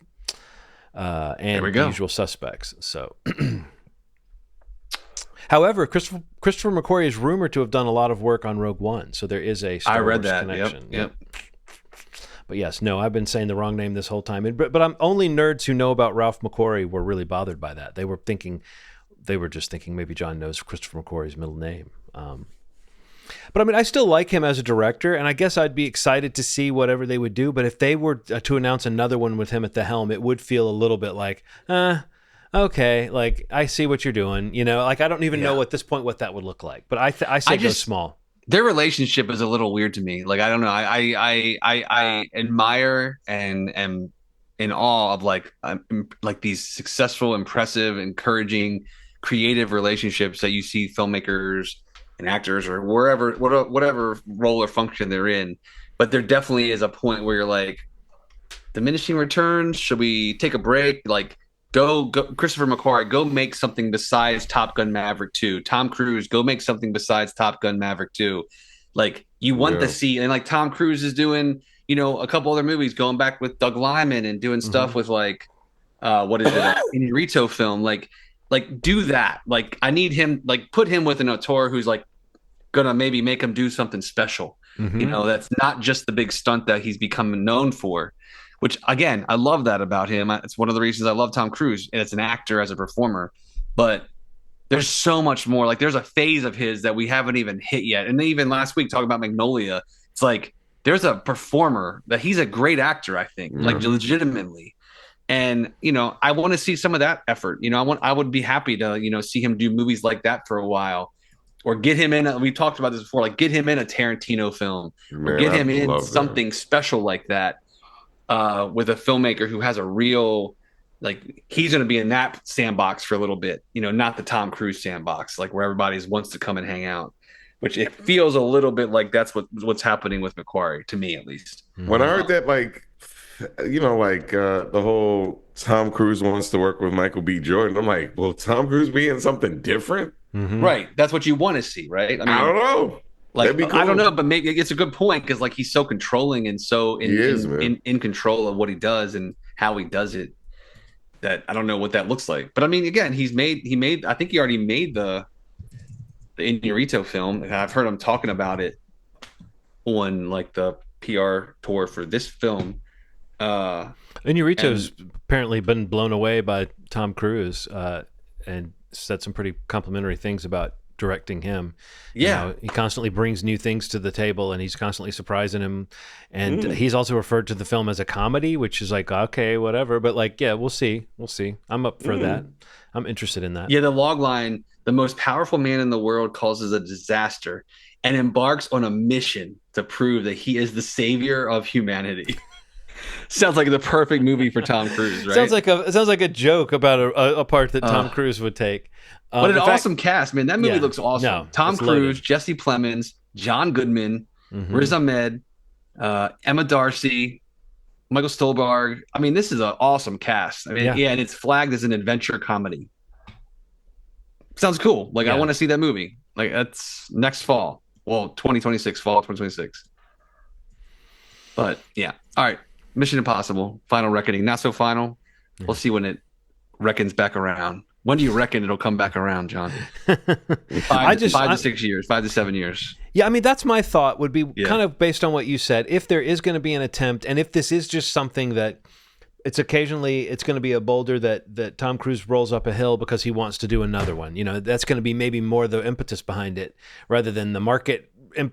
and The Usual Suspects. So, however, Christopher McQuarrie is rumored to have done a lot of work on Rogue One, so there is a Star Wars connection. Yep. But yes, no, I've been saying the wrong name this whole time. But I'm only nerds who know about Ralph McQuarrie were really bothered by that. They were just thinking maybe John knows Christopher McQuarrie's middle name. But I mean, I still like him as a director, and I guess I'd be excited to see whatever they would do. But if they were to announce another one with him at the helm, it would feel a little bit like, okay, like I see what you're doing. You know, like I don't even know at this point what that would look like. But I say go small. Their relationship is a little weird to me. Like, I don't know. I admire and am in awe of like these successful, impressive, encouraging, creative relationships that you see filmmakers and actors or whatever role or function they're in. But there definitely is a point where you're like, diminishing returns. Should we take a break? Like, Go, Christopher McQuarrie, go make something besides Top Gun Maverick 2. Tom Cruise, go make something besides Top Gun Maverick 2. Like, you want to see, and like Tom Cruise is doing, you know, a couple other movies, going back with Doug Liman and doing stuff with like, what is it, Inarito film. Like do that. Like, I need him, like put him with an auteur who's like gonna maybe make him do something special. You know, that's not just the big stunt that he's become known for. Which, again, I love that about him. It's one of the reasons I love Tom Cruise, and it's an actor as a performer. But there's so much more. Like, there's a phase of his that we haven't even hit yet. And even last week, talking about Magnolia, it's like there's a performer that he's a great actor, I think, like legitimately. And, you know, I want to see some of that effort. You know, I would be happy to, you know, see him do movies like that for a while. Or get him in, we talked about this before, like get him in a Tarantino film. Or get him in something special like that. With a filmmaker who has a real, like, he's going to be in that sandbox for a little bit, you know, not the Tom Cruise sandbox, like where everybody wants to come and hang out, which it feels a little bit like that's what's happening with McQuarrie, to me at least. When I heard that, like, you know, like the whole Tom Cruise wants to work with Michael B. Jordan, I'm like, will Tom Cruise be in something different? Right. That's what you want to see, right? I mean, I don't know. Like, cool. I don't know, but maybe it's a good point because like he's so controlling and so in control of what he does and how he does it that I don't know what that looks like. But I mean, again, he made I think he already made the Inarito film. And I've heard him talking about it on like the PR tour for this film. Inarito's apparently been blown away by Tom Cruise and said some pretty complimentary things about directing him. You know, he constantly brings new things to the table and he's constantly surprising him, and he's also referred to the film as a comedy, which is like, okay, whatever, but like, yeah, we'll see. I'm up for that. I'm interested in that. The log line, the most powerful man in the world causes a disaster and embarks on a mission to prove that he is the savior of humanity. Sounds like the perfect movie for Tom Cruise, right? It sounds like a joke about a part that Tom Cruise would take. But an awesome cast, man. That movie looks awesome. No, Tom Cruise, loaded. Jesse Plemons, John Goodman, Riz Ahmed, Emma Darcy, Michael Stolberg. I mean, this is an awesome cast. I mean, and it's flagged as an adventure comedy. Sounds cool. Like, I want to see that movie. Like, that's next fall. Well, 2026, fall 2026. But, yeah. All right. Mission Impossible, Final Reckoning. Not so final. We'll see when it reckons back around. When do you reckon it'll come back around, John? 5 to 6 years, 5 to 7 years. Yeah, I mean, that's my thought, would be kind of based on what you said. If there is going to be an attempt, and if this is just something that it's going to be a boulder that Tom Cruise rolls up a hill because he wants to do another one. You know, that's going to be maybe more the impetus behind it rather than the market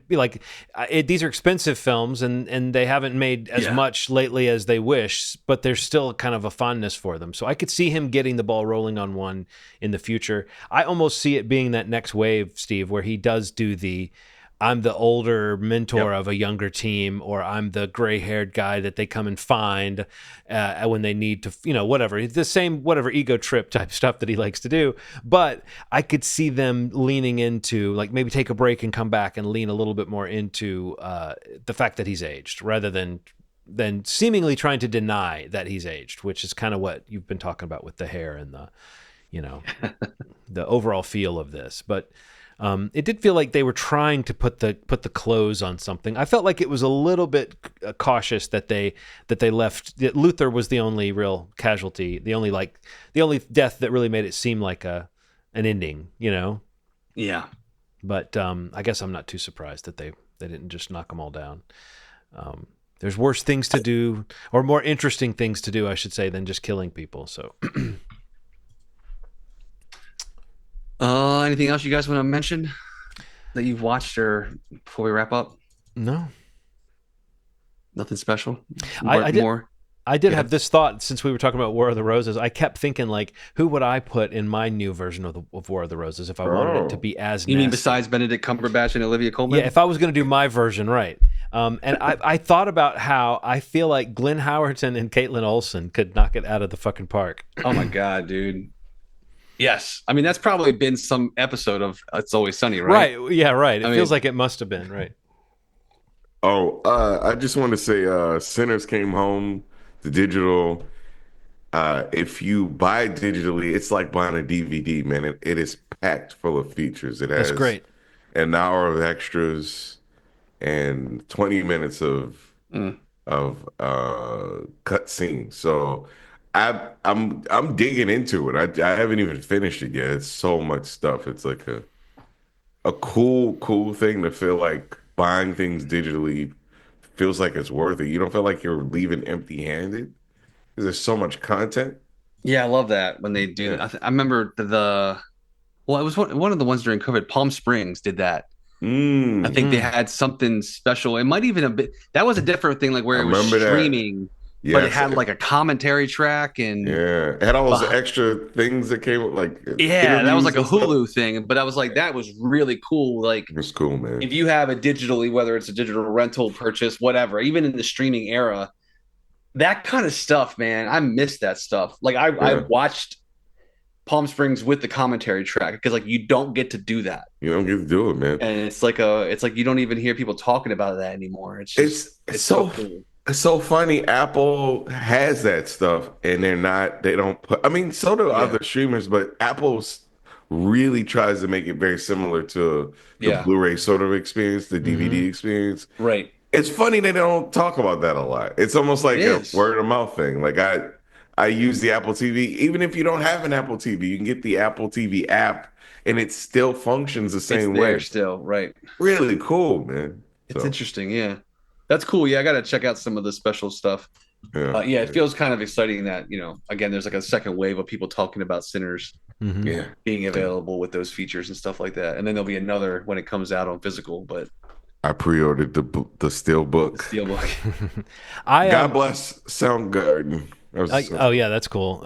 like these are expensive films, and they haven't made as much lately as they wish, but there's still kind of a fondness for them. So I could see him getting the ball rolling on one in the future. I almost see it being that next wave, Steve, where he does do I'm the older mentor of a younger team, or I'm the gray-haired guy that they come and find when they need to, whatever. The same, whatever, ego trip type stuff that he likes to do. But I could see them leaning into, like, maybe take a break and come back and lean a little bit more into the fact that he's aged, rather than seemingly trying to deny that he's aged, which is kind of what you've been talking about with the hair and the overall feel of this. But it did feel like they were trying to put the close on something. I felt like it was a little bit cautious that they left. That Luther was the only real casualty, the only death that really made it seem like an ending. Yeah. But I guess I'm not too surprised that they didn't just knock them all down. There's worse things to do, or more interesting things to do, I should say, than just killing people. So. Anything else you guys want to mention that you've watched, or before we wrap up? No. Nothing special? I did have this thought since we were talking about War of the Roses. I kept thinking, like, who would I put in my new version of War of the Roses if I wanted it to be as nasty? You mean besides Benedict Cumberbatch and Olivia Colman? Yeah, if I was going to do my version, right. And I thought about how I feel like Glenn Howerton and Caitlin Olsen could knock it out of the fucking park. Oh, my God, dude. Yes. I mean, that's probably been some episode of It's Always Sunny, right? Right. Yeah, right. It feels like it must have been, right. Oh, I just want to say Sinners came home, the digital. If you buy digitally, it's like buying a DVD, man. It is packed full of features. It has That's great. An hour of extras and 20 minutes of cut scenes. So I'm digging into it. I haven't even finished it yet. It's so much stuff. It's like a cool thing to feel like buying things digitally feels like it's worth it. You don't feel like you're leaving empty-handed because there's so much content. Yeah, I love that when they do. Yeah. I remember it was one of the ones during COVID. Palm Springs did that. I think they had something special. It might even that was a different thing, like where it was streaming. Yes. But it had like a commentary track, and it had all those extra things that came like that was like a Hulu thing. But I was like, that was really cool. Like, it was cool, man. If you have it digitally, whether it's a digital rental purchase, whatever, even in the streaming era, that kind of stuff, man, I miss that stuff. Like I watched Palm Springs with the commentary track because like you don't get to do that. You don't get to do it, man. And it's like you don't even hear people talking about that anymore. It's just it's so cool. It's so funny. Apple has that stuff, and they don't put. I mean, so do other streamers, but Apple really tries to make it very similar to the Blu-ray sort of experience, the DVD experience. Right. It's funny they don't talk about that a lot. It's almost like a word of mouth thing. Like I use the Apple TV. Even if you don't have an Apple TV, you can get the Apple TV app, and it still functions the same way. Still, right? Really cool, man. It's interesting, yeah. That's cool. Yeah, I got to check out some of the special stuff. It feels kind of exciting that, again, there's like a second wave of people talking about Sinners being available with those features and stuff like that. And then there'll be another when it comes out on physical. But I pre-ordered the steel book. God bless Soundgarden. That's cool.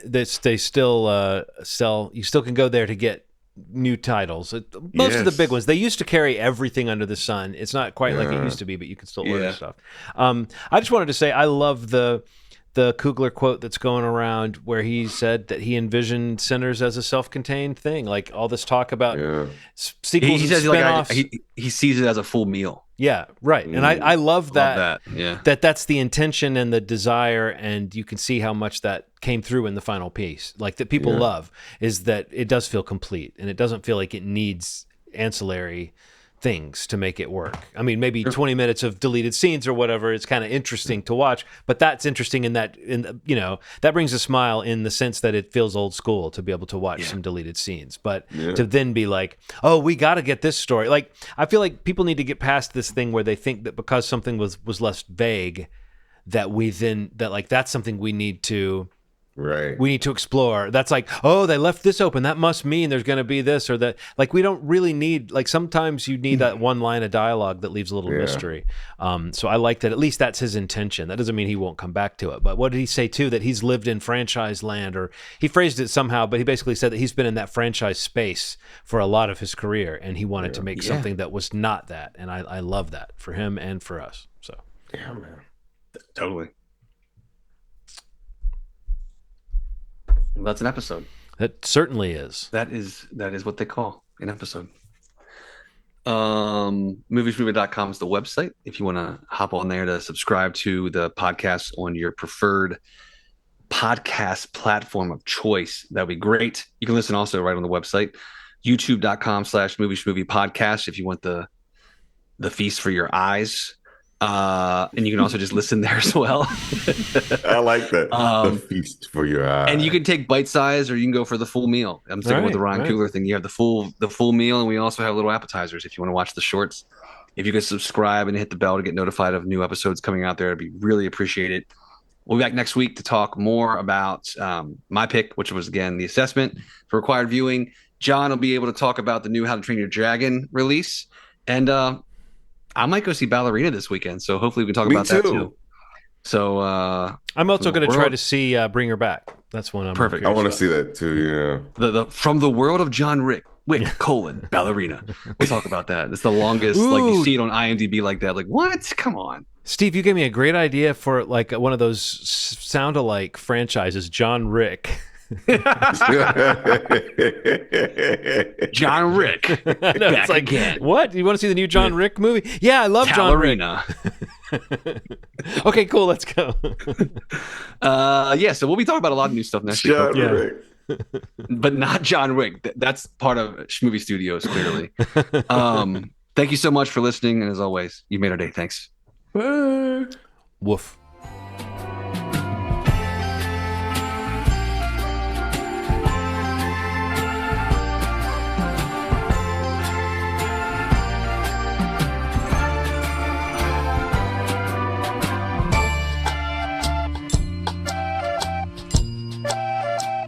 They still sell. You still can go there to get new titles. Most of the big ones. They used to carry everything under the sun. It's not quite like it used to be, but you can still order stuff. I just wanted to say I love the Coogler quote that's going around where he said that he envisioned Sinners as a self-contained thing. Like all this talk about sequels he says and spinoffs. He sees it as a full meal. Yeah, right. And I love that. Yeah. That's the intention and the desire, and you can see how much that came through in the final piece. Like that people love is that it does feel complete, and it doesn't feel like it needs ancillary things to make it work. I mean, maybe 20 minutes of deleted scenes or whatever, it's kind of interesting to watch, but that's interesting that brings a smile in the sense that it feels old school to be able to watch some deleted scenes, but to then be like, oh, we got to get this story. Like, I feel like people need to get past this thing where they think that because something was less vague, that that's something we need to Right. We need to explore. That's like, oh, they left this open. That must mean there's going to be this or that. Like, we don't really need, like, sometimes you need that one line of dialogue that leaves a little mystery. So I like that. At least that's his intention. That doesn't mean he won't come back to it. But what did he say, too? That he's lived in franchise land, or he phrased it somehow, but he basically said that he's been in that franchise space for a lot of his career, and he wanted to make something that was not that. And I love that for him and for us. So, Yeah, man. Totally. Well, that's an episode. That certainly is. That is what they call an episode. Moviesmovie.com is the website. If you want to hop on there to subscribe to the podcast on your preferred podcast platform of choice, that'd be great. You can listen also right on the website, youtube.com/movie podcast if you want the feast for your eyes. And you can also just listen there as well. I like that. The feast for your eyes. And you can take bite size, or you can go for the full meal. I'm sticking with the Ryan Coogler thing. You have the full meal, and we also have little appetizers if you want to watch the shorts. If you could subscribe and hit the bell to get notified of new episodes coming out there, it'd be really appreciated. We'll be back next week to talk more about my pick, which was, again, The Assessment for required viewing. John will be able to talk about the new How to Train Your Dragon release. And I might go see Ballerina this weekekend, so hopefully we can talk about that too. So I'm also going to try to see Bring Her Back. That's one I'm perfect. I want to see that too. Yeah. The From the World of John Wick, Ballerina. We'll talk about that. It's the longest. Like, you see it on IMDb like that. Like, what? Come on. Steve, you gave me a great idea for like one of those sound-alike franchises, John Rick. John Rick. No, back like, again. What? You want to see the new John Rick movie? Yeah, I love Ballerina. John Rick. Okay, cool. Let's go. So we'll be talking about a lot of new stuff next week. John Rick. But not John Wick. That's part of Schmovie Studios, clearly. Thank you so much for listening, and as always, you made our day. Thanks. Bye. Woof.